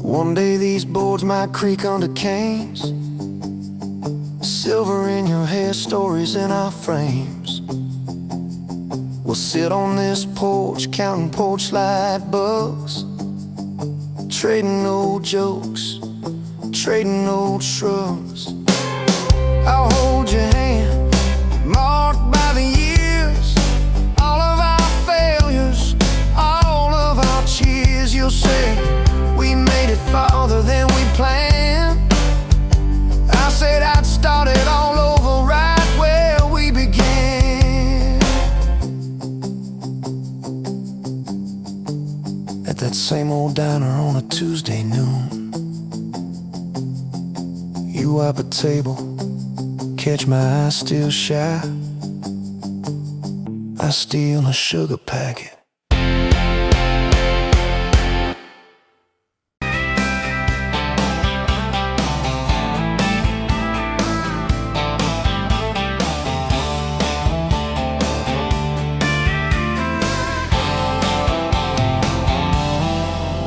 One day these boards might creak under canes, silver in your hair, stories in our frames. We'll sit on this porch, counting porch light bugs, trading old jokes, trading old shrugs. I'll hold your hand, marked by the years, all of our failures, all of our cheers. You'll say we made it farther than we planned. I said I'd start it all over right where we began. At that same old diner on a Tuesday noon, you wipe a table, catch my eye still shy. I steal a sugar packet.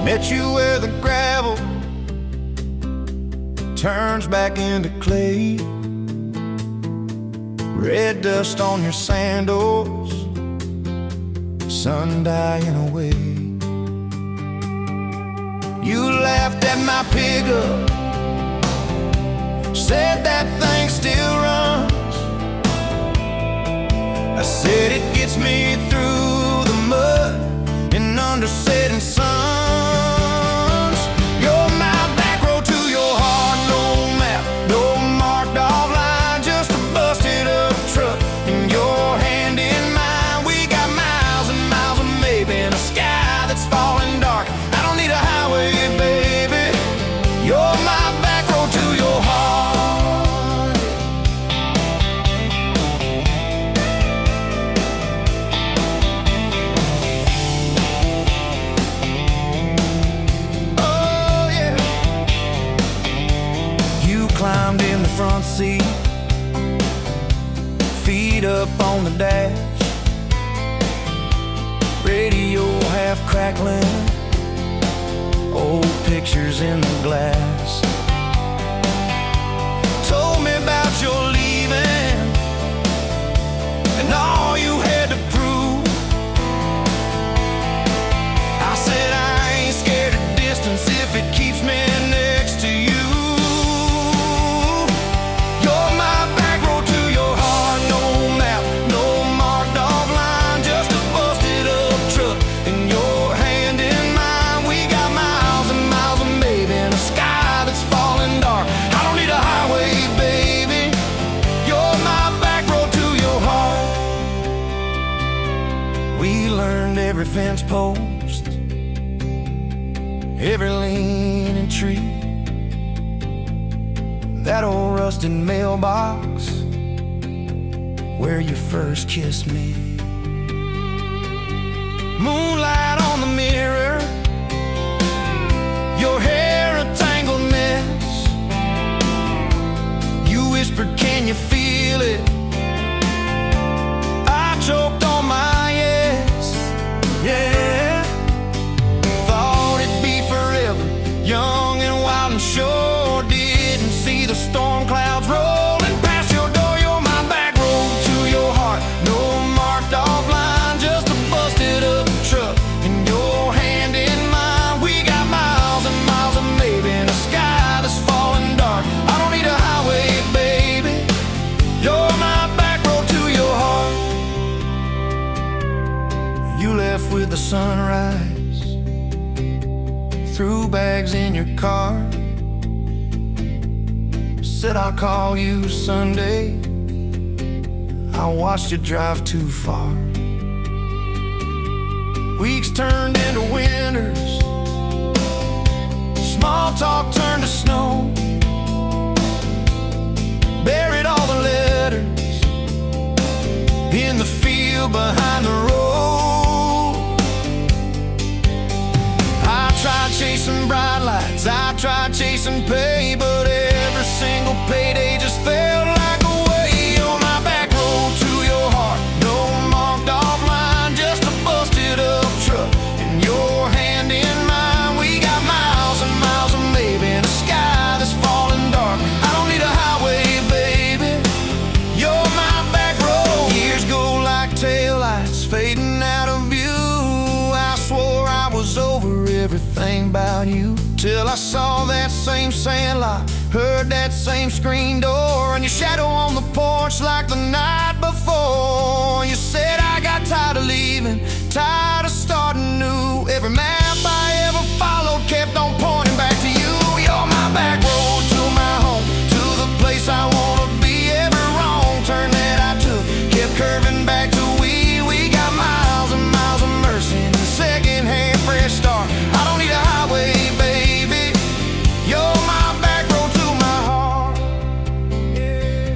Met you where the gravel turns back into clay, red dust on your sandals, sun dying away. You laughed at my pickup, said that thing still runs. I said it gets me through the mud and under setting suns. You're my back road to your heart, no map, no marked off line, just a busted up truck and your hand in mine. We got miles and miles of maybe in a sky that's falling dark. I don't need a highway front seat, feet up on the dash, radio half crackling, old pictures in the glass. Told me about your leaving and all you had to prove. I said I ain't scared of distance if it keeps me next to you. You're my back road to your heart, no map, no marked off line, just a busted up truck in your hand in mine. We got miles and miles of maybe in a sky that's falling dark. I don't need a highway, baby. You're my back road to your heart. We learned every fence post, every leaning tree, that old rusted mailbox where you first kissed me. Moonlight on the mirror, your hair a tangled mess. You whispered, can you feel it? I choked on my yes, yeah. Thought it'd be forever, young and wild and sure. Didn't see the storm clouds rolling past your door. You're my back road to your heart, no marked off line, just a busted up truck in your hand in mine. We got miles and miles of maybe in a sky that's falling dark. I don't need a highway, baby. You're my back road to your heart. You left with the sunrise, threw bags in your car, said I'll call you Sunday. I watched you drive too far. Weeks turned into winters, small talk turned to snow. Buried all the letters in the field behind the road. I tried chasing bright lights, I tried chasing pay, but every single payday just felt like a way. You're my back road to your heart, no marked off line, just a busted up truck in your hand in mine. We got miles and miles of maybe in a sky that's falling dark. I don't need a highway, baby. You're my back road. Years go like taillights fading out of view. I swore I was over everything about you, till I saw that same sandlot, heard that same screen door, and your shadow on the porch like the night before. You said I got tired of leaving, tired of starting new. Every map I ever followed kept on pointing back to you. You're my back road to my home, to the place I wanna be. Every wrong turn that I took kept curving back to we got miles and miles of mercy and a second-hand fresh start. I don't need a highway, baby. You're my back road to my heart, yeah.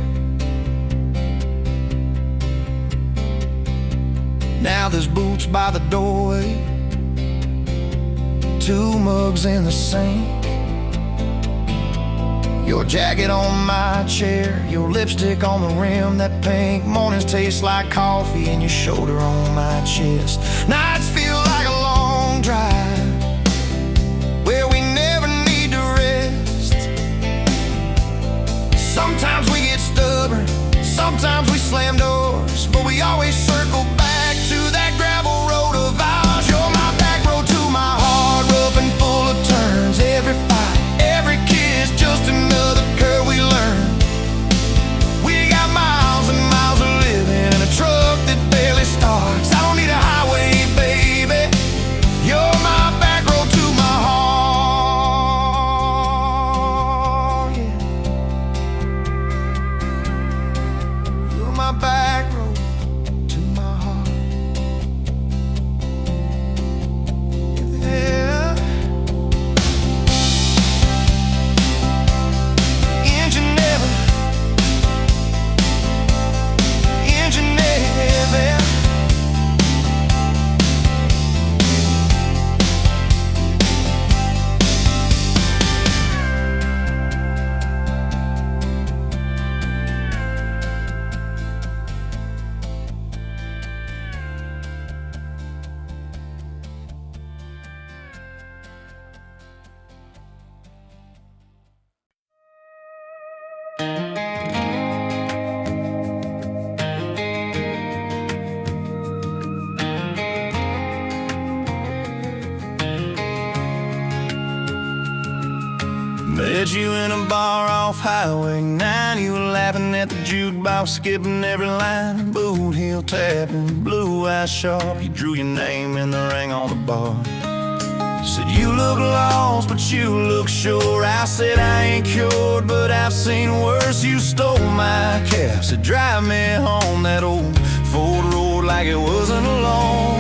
Now there's boots by the doorway, 2 mugs in the sink, your jacket on my chair, your lipstick on the rim, that pink. Mornings taste like coffee and your shoulder on my chest. Nights feel like a long drive where we never need to rest. Sometimes we get stubborn, sometimes we slam doors, but we always circle back to that gravel road of ours. You're my back road to my heart, rough and full of turns. Every fight, every kiss, just another curve we learn. We got miles and miles of living in a truck that barely starts. I don't need a highway, baby. You're my back road to my heart, yeah. You're my back Met you in a bar off Highway 9. You were laughing at the jukebox, skipping every line. Boot heel tapping, blue eyes sharp. You drew your name in the ring on the bar. Said you look lost, but you look sure. I said I ain't cured, but I've seen worse. You stole my cab, said drive me home. That old Ford road like it wasn't alone.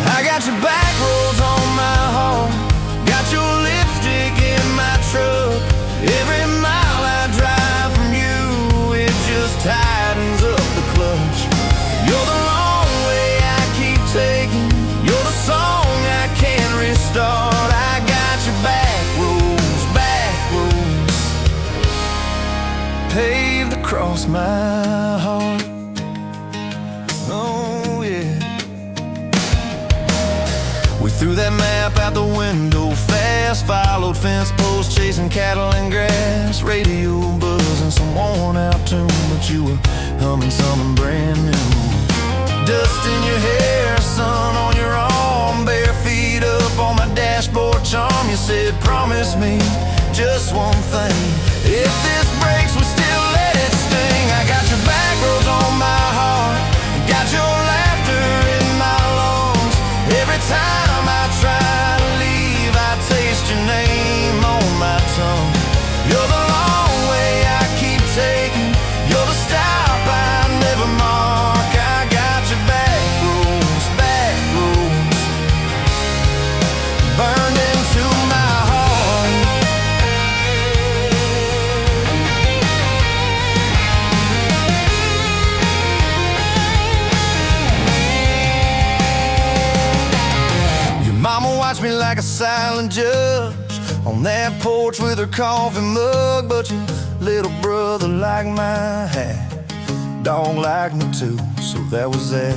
I got your back roads on my heart, got your lipstick in my truck. Every mile I drive from you, it just tightens up the clutch. You're the long way I keep taking, you're the song I can't restart. I got your back roads paved across my heart. Oh yeah. We threw that map out the window fast, followed fence posts, chasing cattle and grass. Radio buzzing some worn out tune, but you were humming something brand new. Dust in your hair, sun on your arm, bare feet up on my dashboard charm. You said promise me just one thing, if this breaks we still let it sting. I got your back roads on my heart, got your laughter in my lungs. Every time I try to leave, I taste your name on my tongue. You're the long way I keep taking, you're the stop I never mark. I got your back roads burned into my heart. Your mama watched me like a silent judge on that porch with her coffee mug, but your little brother liked my hat, dog liked me too, so that was that.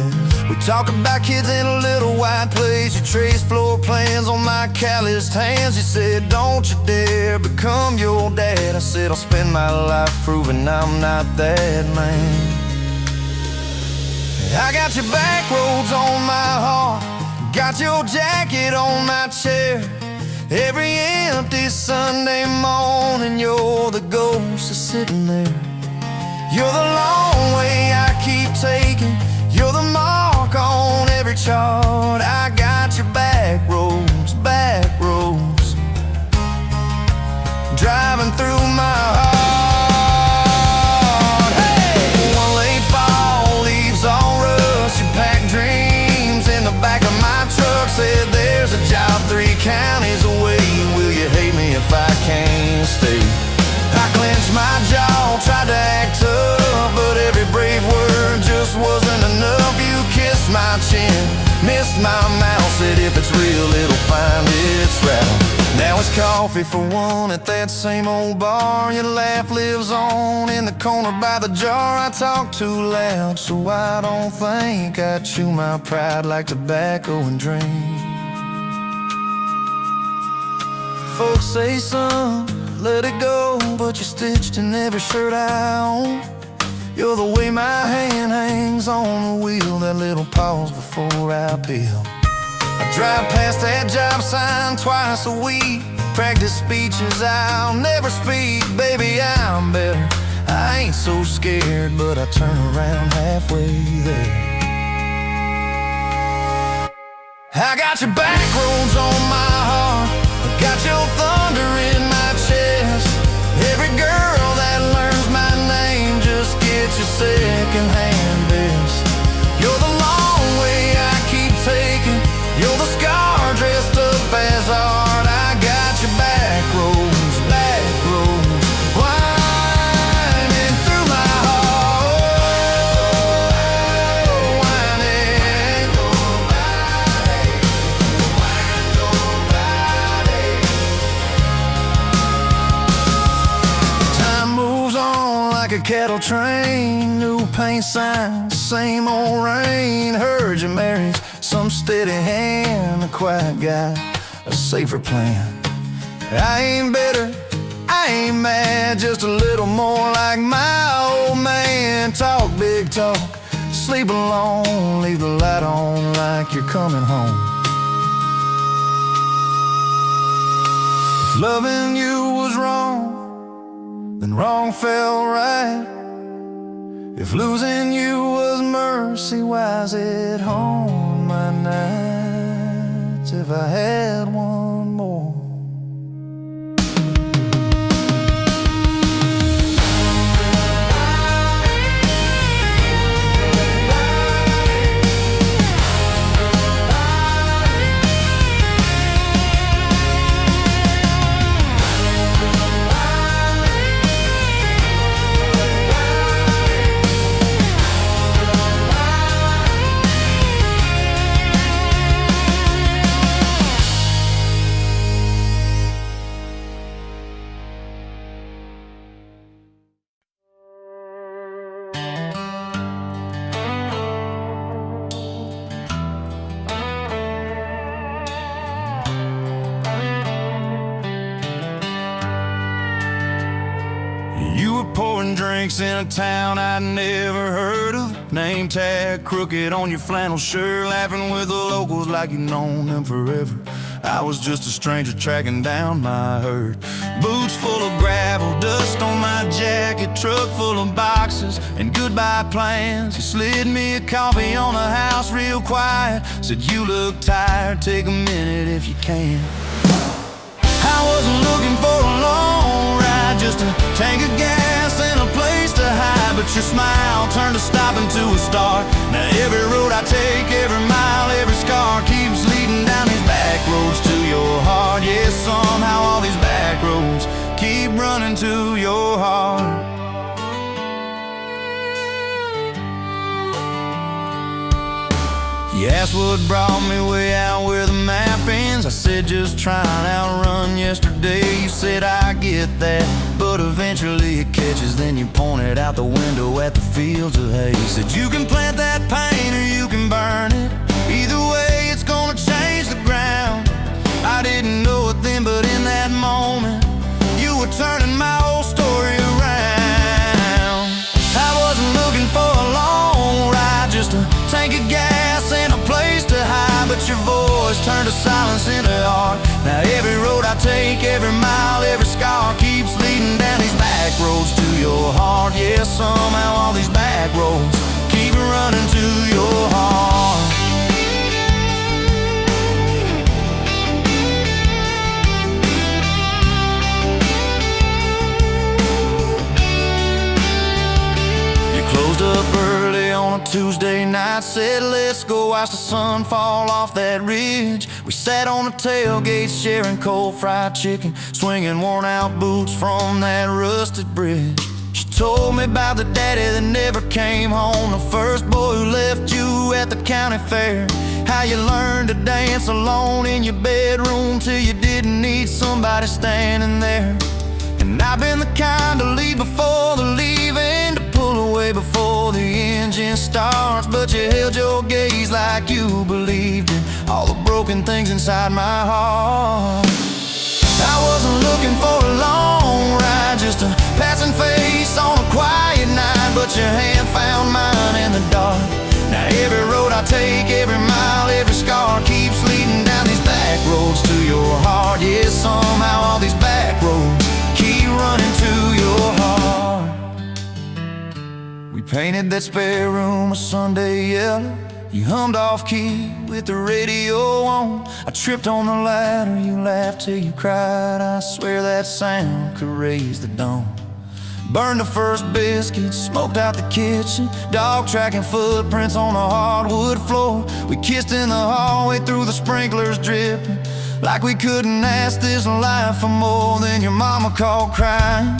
We talk about kids in a little white place. You traced floor plans on my calloused hands. You said don't you dare become your dad. I said I'll spend my life proving I'm not that man. I got your back roads on my heart, got your jacket on my chair. Every empty Sunday morning, you're the ghost that's sitting there. You're the long way I keep taking, you're the mark on every chart. I got your back roads driving through my heart. Hey! One late fall, leaves all rust. You packed dreams in the back of my truck. Said there's a job 3 counties away. Will you hate me if I can't stay? I clenched my jaw, tried to act tough, but every brave word just wasn't enough. You kissed my chin, missed my mouth, said if it's real it'll find its route. Now it's coffee for one at that same old bar. Your laugh lives on in the corner by the jar. I talk too loud, so I don't think I chew my pride like tobacco and drink. Folks say, son, let it go, but you're stitched in every shirt I own. You're the way my hand hangs on the wheel, that little pause before I peel. I drive past that job sign twice a week, practice speeches I'll never speak. Baby, I'm better, I ain't so scared, but I turn around halfway there. I got your back roads on my heart, got your thunder in my chest. Every girl that learns my name just gets your second-hand best. You're the long way I keep taking, you're the scar dressed up as art. I got your back roads winding through my heart, winding. Time moves on like a cattle train, new paint signs, same old rain. Heard you married some steady hand, a quiet guy, a safer plan. I ain't bitter, I ain't mad, just a little more like my old man. Talk big talk, sleep alone, leave the light on like you're coming home. If loving you was wrong, then wrong felt right. If losing you was mercy, why's it haunt my nights? If I had one more. You were pouring drinks in a town I'd never heard of. Name tag crooked on your flannel shirt, laughing with the locals like you'd known them forever. I was just a stranger tracking down my herd. Boots full of gravel, dust on my jacket, truck full of boxes and goodbye plans. You slid me a coffee on the house real quiet, said you look tired, take a minute if you can. I wasn't looking for a long ride, just a tank of gas and a place to hide. But your smile turned a stop into a start. Now every road I take, every mile, every scar keeps leading down these back roads to your heart. Yeah, somehow all these back roads keep running to your heart. You asked what brought me way out where the map ends. I said just trying to outrun yesterday. You said I get that, but eventually it catches. Then you pointed out the window at the fields of hay. You said you can plant that pain or you can burn it. Either way it's gonna change the ground. I didn't know it then, but in that moment you were turning my whole story around. I wasn't looking for a long ride, just a tank of gas and a place to hide. But your voice turned to silence into art. Now every road I take, every mile, every scar keeps leading down these back roads to your heart. Yeah, somehow all these back roads keep running to your heart. Closed up early on a Tuesday night, said let's go watch the sun fall off that ridge. We sat on the tailgate sharing cold fried chicken, swinging worn out boots from that rusted bridge. She told me about the daddy that never came home, the first boy who left you at the county fair. How you learned to dance alone in your bedroom till you didn't need somebody standing there. And I've been the kind to leave before the leaving, to pull away before the engine starts. But you held your gaze like you believed in all the broken things inside my heart. I wasn't looking for a long ride, just a passing face on a quiet night. But your hand found mine in the dark. Now every road I take, every mile, every scar keeps leading down these back roads to your heart. Yeah, somehow all these back roads keep running to your heart. We painted that spare room a Sunday yellow. You hummed off key with the radio on. I tripped on the ladder, you laughed till you cried. I swear that sound could raise the dawn. Burned the first biscuit, smoked out the kitchen, dog tracking footprints on the hardwood floor. We kissed in the hallway through the sprinklers dripping, like we couldn't ask this life for more. Than your mama called crying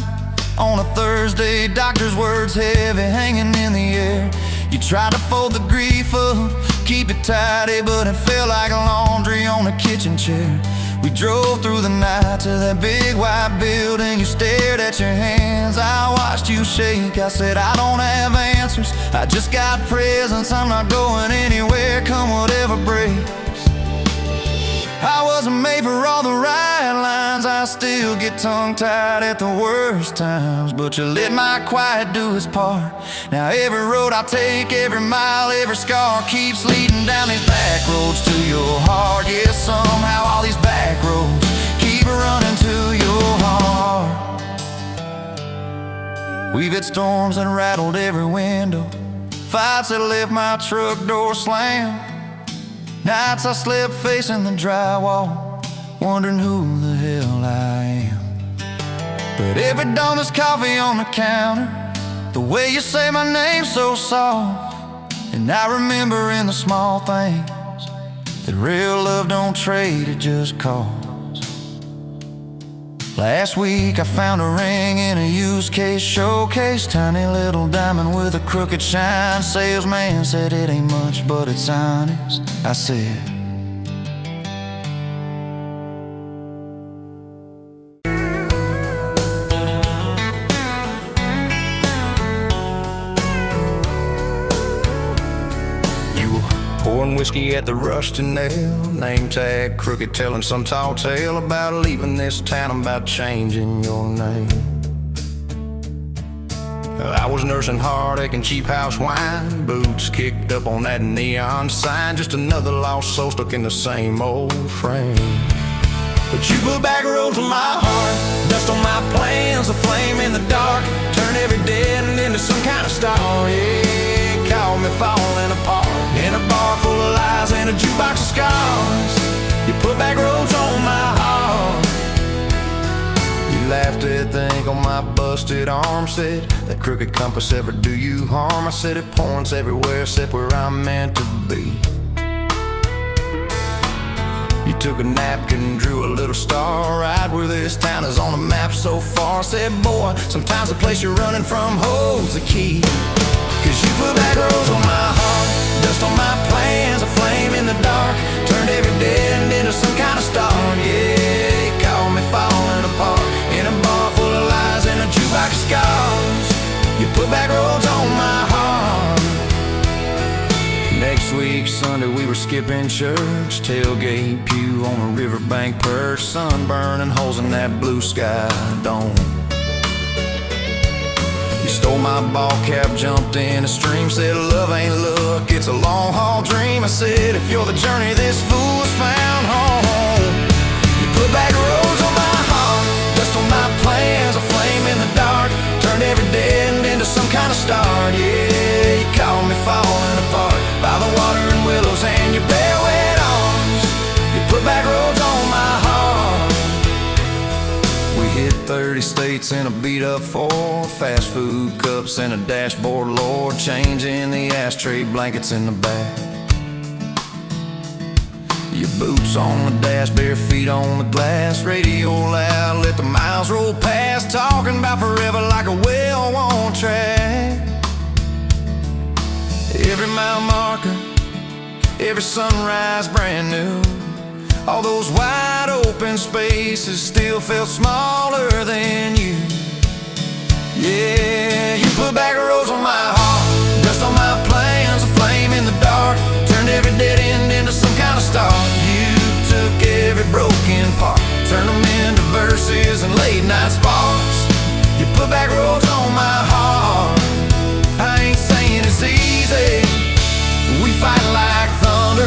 on a Thursday, doctor's words heavy hanging in the air. You tried to fold the grief up, keep it tidy, but it felt like laundry on a kitchen chair. We drove through the night to that big white building. You stared at your hands, I watched you shake. I said I don't have answers, I just got presents. I'm not going anywhere, come whatever breaks. I wasn't made for all the right lines, I still get tongue-tied at the worst times. But you let my quiet do its part. Now every road I take, every mile, every scar keeps leading down these back roads to your heart. Yeah, somehow all these back roads keep running to your heart. We've had storms that rattled every window, fights that left my truck door slammed, nights I slept facing the drywall, wondering who the hell I am. But every dawn there's coffee on the counter, the way you say my name so soft. And I remember in the small things that real love don't trade, it just costs. Last week I found a ring in a used case showcase, tiny little diamond with a crooked shine. Salesman said it ain't much, but it's honest. I said, pouring whiskey at the rusty nail, name tag crooked, telling some tall tale about leaving this town, about changing your name. I was nursing heartache and cheap house wine, boots kicked up on that neon sign, just another lost soul stuck in the same old frame. But you put back roads on my heart, dust on my plans, a flame in the dark, turn every dead end into some kind of star. Yeah, call me falling apart in a bar full of lies and a jukebox of scars. You put back roads on my heart. You laughed at the ink on my busted arm, said that crooked compass ever do you harm. I said it points everywhere except where I'm meant to be. You took a napkin and drew a little star right where this town is on the map so far. I said, boy, sometimes the place you're running from holds the key. Cause you put back roads on my heart, dust on my plans, a flame in the dark, turned every dead end into some kind of star. Yeah, you called me falling apart in a bar full of lies and a jukebox of scars. You put back roads on my heart. Next week, Sunday, we were skipping church, tailgate pew on a riverbank perch, sun burning holes in that blue sky dome. You stole my ball cap, jumped in a stream, said love ain't luck, it's a long haul dream. I said, if you're the journey, this fool's found home. You put back roads on my heart, dust on my plans, a flame in the dark, turned every dead end into some kind of star. Yeah, you called me falling apart by the water and willows and your bare wet arms. You put back roads on my heart. We hit 30 states in a beat-up Ford, fast food cups and a dashboard, Lord, changing the ashtray blankets in the back. Your boots on the dash, bare feet on the glass, radio loud, let the miles roll past, talking about forever like a well-worn track. Every mile marker, every sunrise brand new, all those wide open spaces still felt smaller than you. Yeah, you put back roads on my heart, dust on my plans, a flame in the dark, turned every dead end into some kind of star. You took every broken part, turned them into verses and late night sparks. You put back roads on my heart. I ain't saying it's easy, we fight like thunder,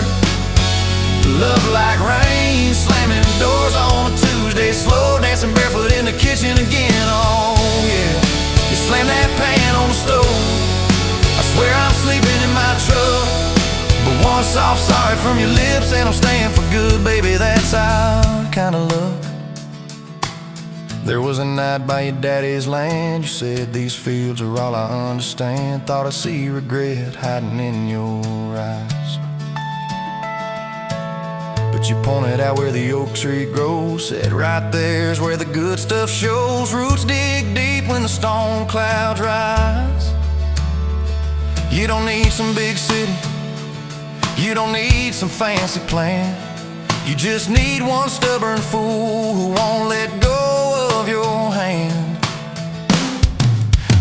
love like rain, slamming doors on a Tuesday, slow dancing barefoot in the kitchen again. Oh yeah, you slam that pan on the stove, I swear I'm sleeping in my truck, but one soft sorry from your lips and I'm staying for good, baby, that's our kind of luck. There was a night by your daddy's land, you said these fields are all I understand, thought I see regret hiding in your eyes. But you pointed out where the oak tree grows, said right there's where the good stuff shows, roots dig deep when the storm clouds rise. You don't need some big city, you don't need some fancy plan, you just need one stubborn fool who won't let go of your hand.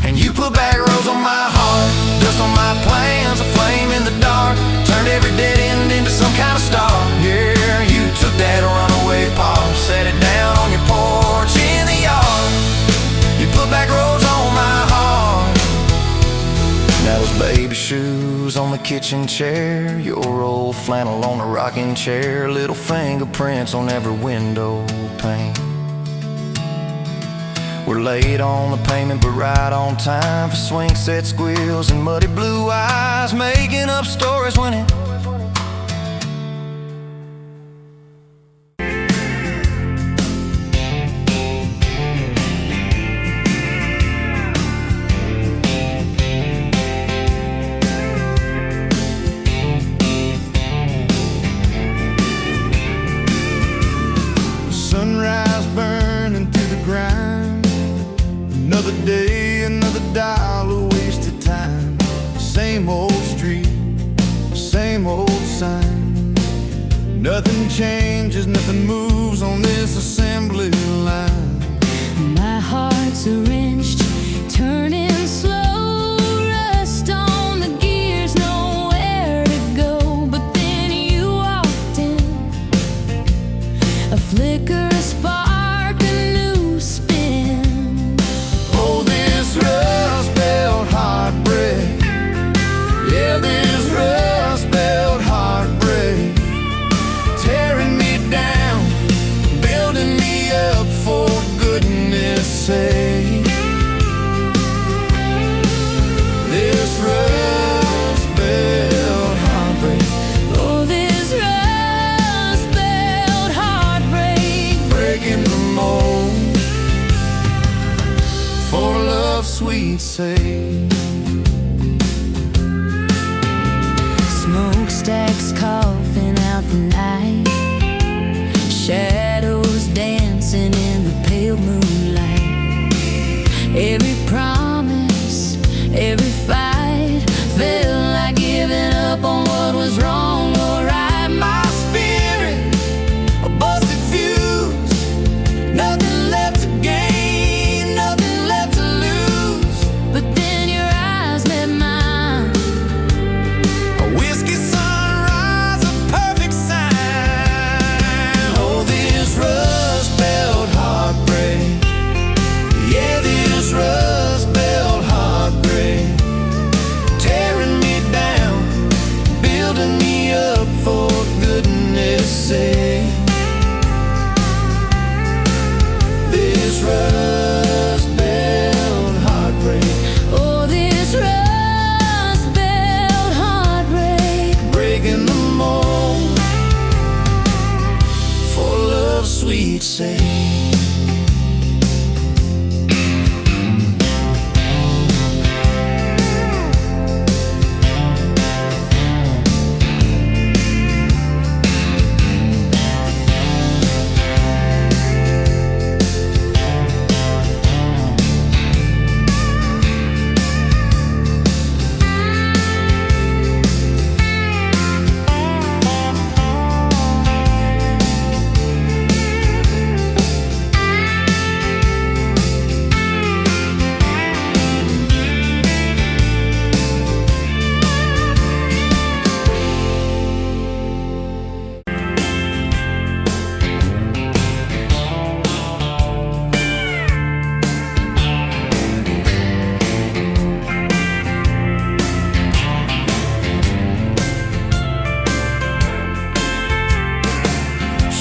And you put back roads on my heart, dust on my plans, a flame in the dark, turned every dead end into some kind of star. Yeah, you took that runaway paw, set it down on your porch in the yard. You put back roads on my heart. Now those baby shoes on the kitchen chair, your old flannel on the rocking chair, little fingerprints on every window pane. We're late on the payment, but right on time for swing set squeals and muddy blue eyes, making up stories when it sunrise burning through the grind. Another day, another dollar wasted time. Same old street, same old sign. Nothing changes, nothing moves on this assembly line. My heart's a wrenched, turning slow, rust on the gears, nowhere to go. But then you walked in, a flicker, a spark, a new spin. Oh, this rust belt heartbreak. Yeah, this rust belt heartbreak. Tearing me down, building me up, for goodness sake. This rust belt heartbreak. Oh, this rust belt heartbreak. Breaking the mold, for love's sweet sake. Smokestacks coughing out the night, shadows dancing in the pale moonlight. Every promise, every fight felt like giving up on what was wrong or right. My spirit, a busted fuse, nothing left to gain, nothing left to lose. But then your eyes met mine. A whiskey sunrise, a perfect sign. Oh, this rust belt heartbreak. Yeah, this rust belt heartbreak. Tearing me down, building me up, for goodness sake. This rust belt heartbreak. Oh, this rust belt heartbreak. Breaking the mold, for love's sweet sake.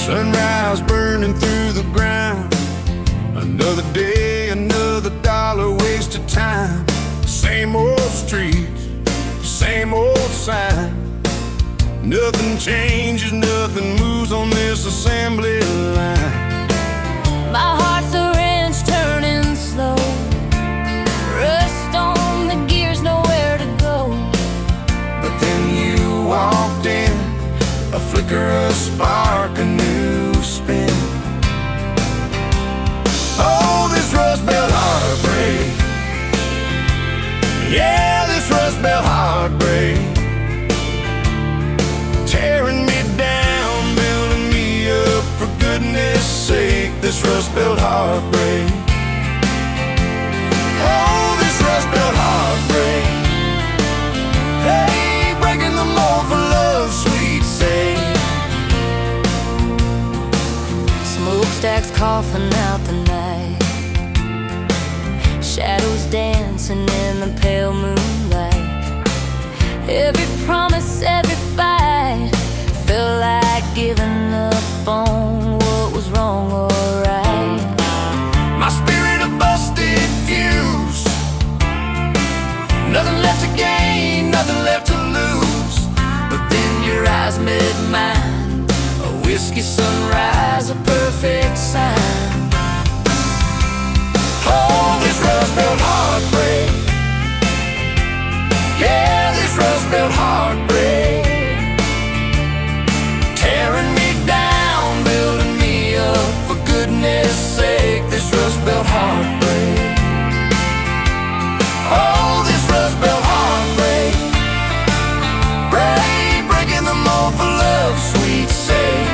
Sunrise burning through the ground. Another day, another dollar wasted time. Same old streets, same old sign. Nothing changes, nothing moves on this assembly line. My heart's a wrench, turning slow, rust on the gears, nowhere to go. But then you walked in, a flicker, a spark, a new spin. Oh, this rust belt heartbreak. Yeah, this rust belt heartbreak. Tearing me down, building me up, for goodness sake. This rust belt heartbreak. Oh, this rust belt heartbreak. Hey, breaking the mold, for love's sweet sake. Smokestacks coughing out the night, shadows dancing in the pale moonlight. Every promise, every fight felt like giving up on what was wrong or right. My spirit, a bus made mine. A whiskey sunrise, a perfect sign. Oh, this Rust Belt heartbreak. Yeah, this Rust Belt heartbreak. Tearing me down, building me up. For goodness sake, this Rust Belt heartbreak. Oh, this Rust Belt heartbreak. Breaking the mold for love's sweet sake.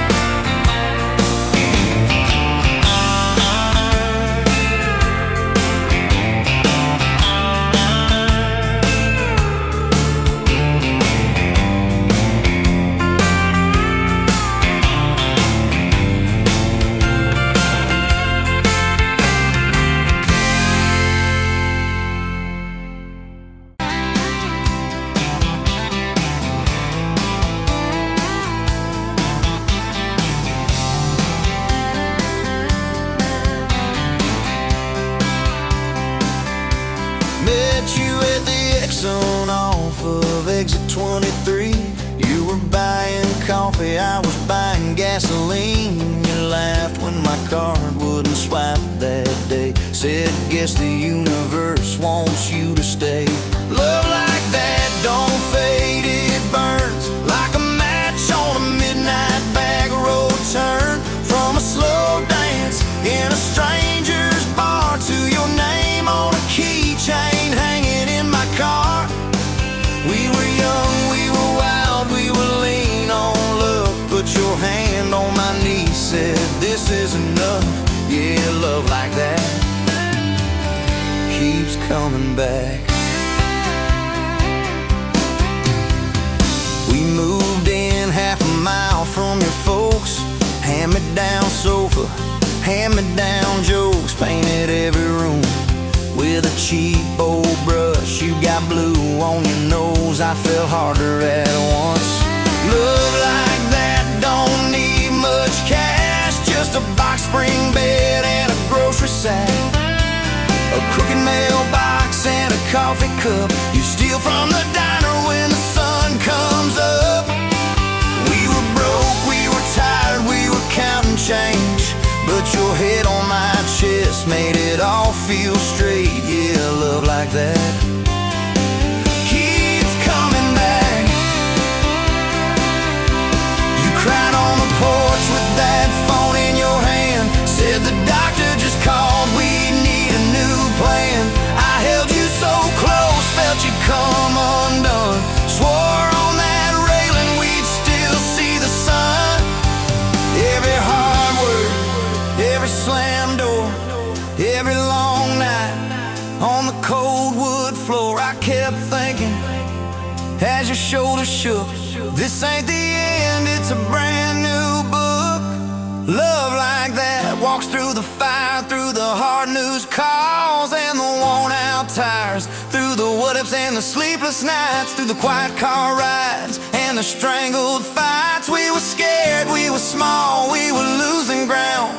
Met you at the Exxon off of exit 23. You were buying coffee, I was buying gasoline. You laughed when my card wouldn't swipe that day. Said, guess the universe wants you to stay. Love like that don't fade, it burns like a match on a midnight back road turn. From a slow dance in a stranger's bar to your name on a keychain hanging in my car. We were young, we were wild, we were lean on love. Put your hand on my knee, said this is enough. Yeah, love like that keeps coming back. We moved in half a mile from your folks. Hand-me-down sofa, hand-me-down jokes. Painted every room with a cheap old brush. You got blue on your nose, I fell harder at once. Love like that don't need much cash. Just a box spring bed and a grocery sack. A crooked mailbox and a coffee cup. You steal from the diner when the sun comes up. We were broke, we were tired, we were counting change. But your head on my chest made it all feel straight. Yeah, love like that keeps coming back. You cried on the porch with that phone in your hand. Said the doctor just called, we need a new plan. I held you so close, felt you come undone. Swore on that railing we'd still see the sun. Every hard word, every slam door, every long night on the cold wood floor, I kept thinking as your shoulders shook, this ain't the end, it's a brand new book. Love like that walks through the fire, through the hard news calls and the worn out tires, through the what ifs and the sleepless nights, through the quiet car rides and the strangled fights. We were scared, we were small, we were losing ground,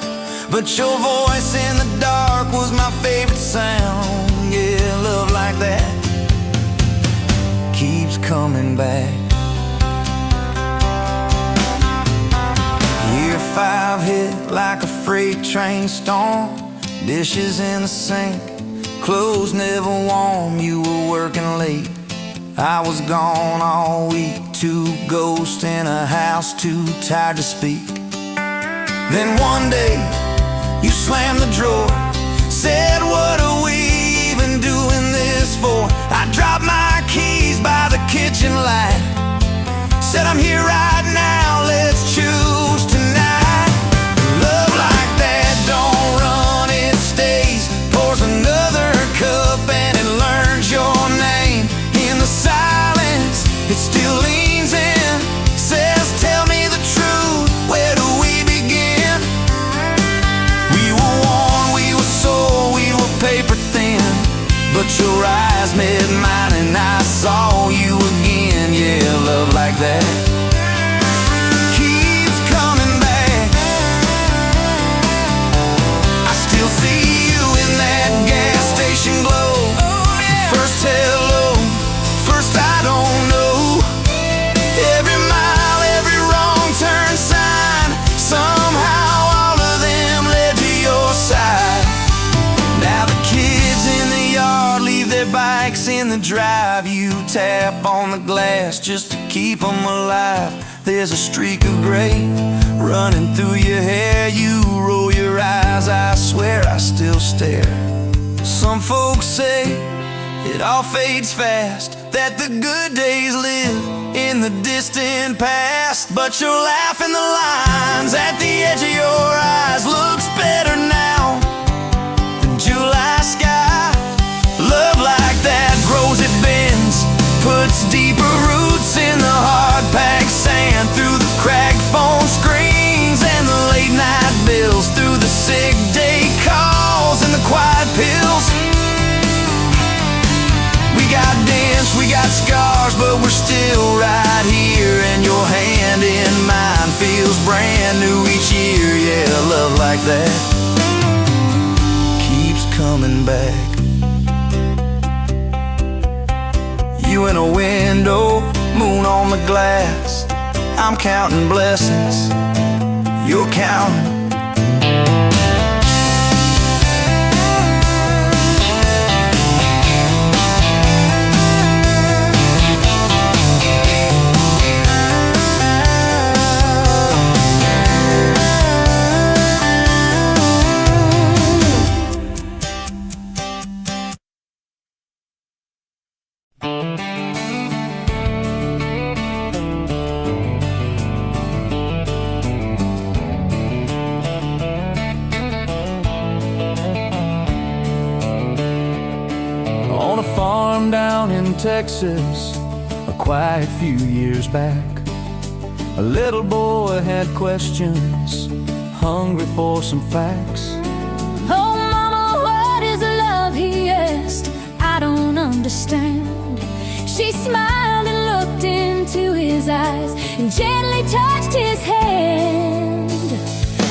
but your voice in the dark was my favorite sound. Yeah, love like that keeps coming back. Year 5 hit like a freight train storm. Dishes in the sink, clothes never warm. You were working late, I was gone all week. 2 ghosts in a house, too tired to speak. Then one day you slammed the drawer, said, what are we even doing this for? I dropped my keys by the kitchen light, said, I'm here right now, let's choose tonight. Love like that don't run, it stays. Pours another cup and it learns your name. In the silence, it still leans in, says, tell me the truth, where do we begin? We were worn, we were sore, we were paper thin, but your eyes met mine and I saw you again. Yeah, love like that keeps coming back. I still see you in that gas station glow. First hello, first I don't know. Every mile, every on the glass just to keep them alive. There's a streak of gray running through your hair. You roll your eyes, I swear I still stare. Some folks say it all fades fast, that the good days live in the distant past. But your laugh and the lines at the edge of your eyes looks better now than July sky. Love like that grows, it bends, puts deeper roots in the hard-packed sand, through the cracked phone screens and the late night bills, through the sick day calls and the quiet pills. We got dents, we got scars, but we're still right here, and your hand in mine feels brand new each year. Yeah, love like that keeps coming back. You in a window, moon on the glass. I'm counting blessings, you're counting. On a farm down in Texas, a quiet few years back, a little boy had questions, hungry for some facts. Oh, mama, what is love? He asked. I don't understand. She smiled and looked into his eyes and gently touched his hand.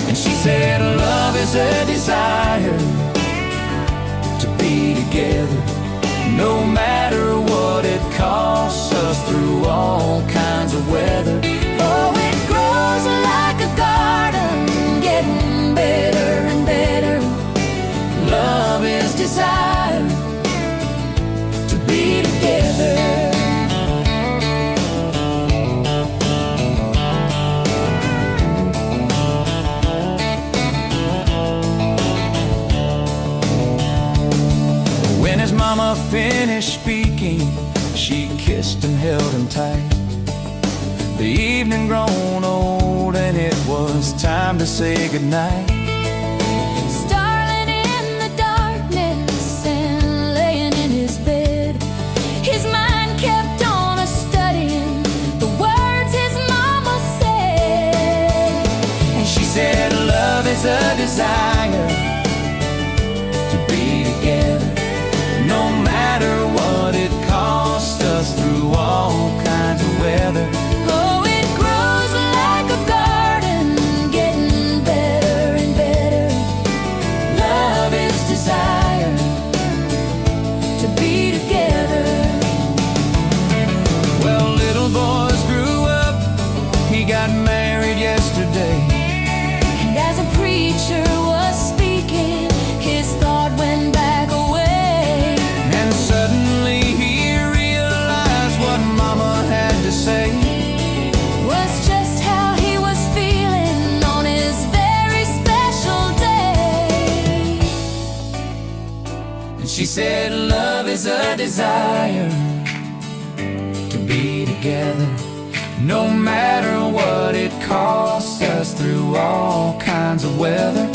And she said, love is a desire to be together, no matter what it costs us, through all kinds of weather. Oh, it grows like a garden, getting better and better. Love is desire to be together. When his mama finished speaking, she kissed and held him tight. The evening grown old, and it was time to say goodnight. Starling in the darkness and laying in his bed, his mind kept on a-studying the words his mama said. And she said, love is a desire to be together, no matter what it costs us, through all kinds of weather. Oh, it grows like a garden, getting better and better. Love is desire To be together. Well, little boys grew up, he got married yesterday. And as a preacher was speaking, his thought went back away. And suddenly he realized what mama had to say. Was just how he was feeling on his very special day. And she said, love is a desire to be together, no matter what it costs us, through all kinds of weather.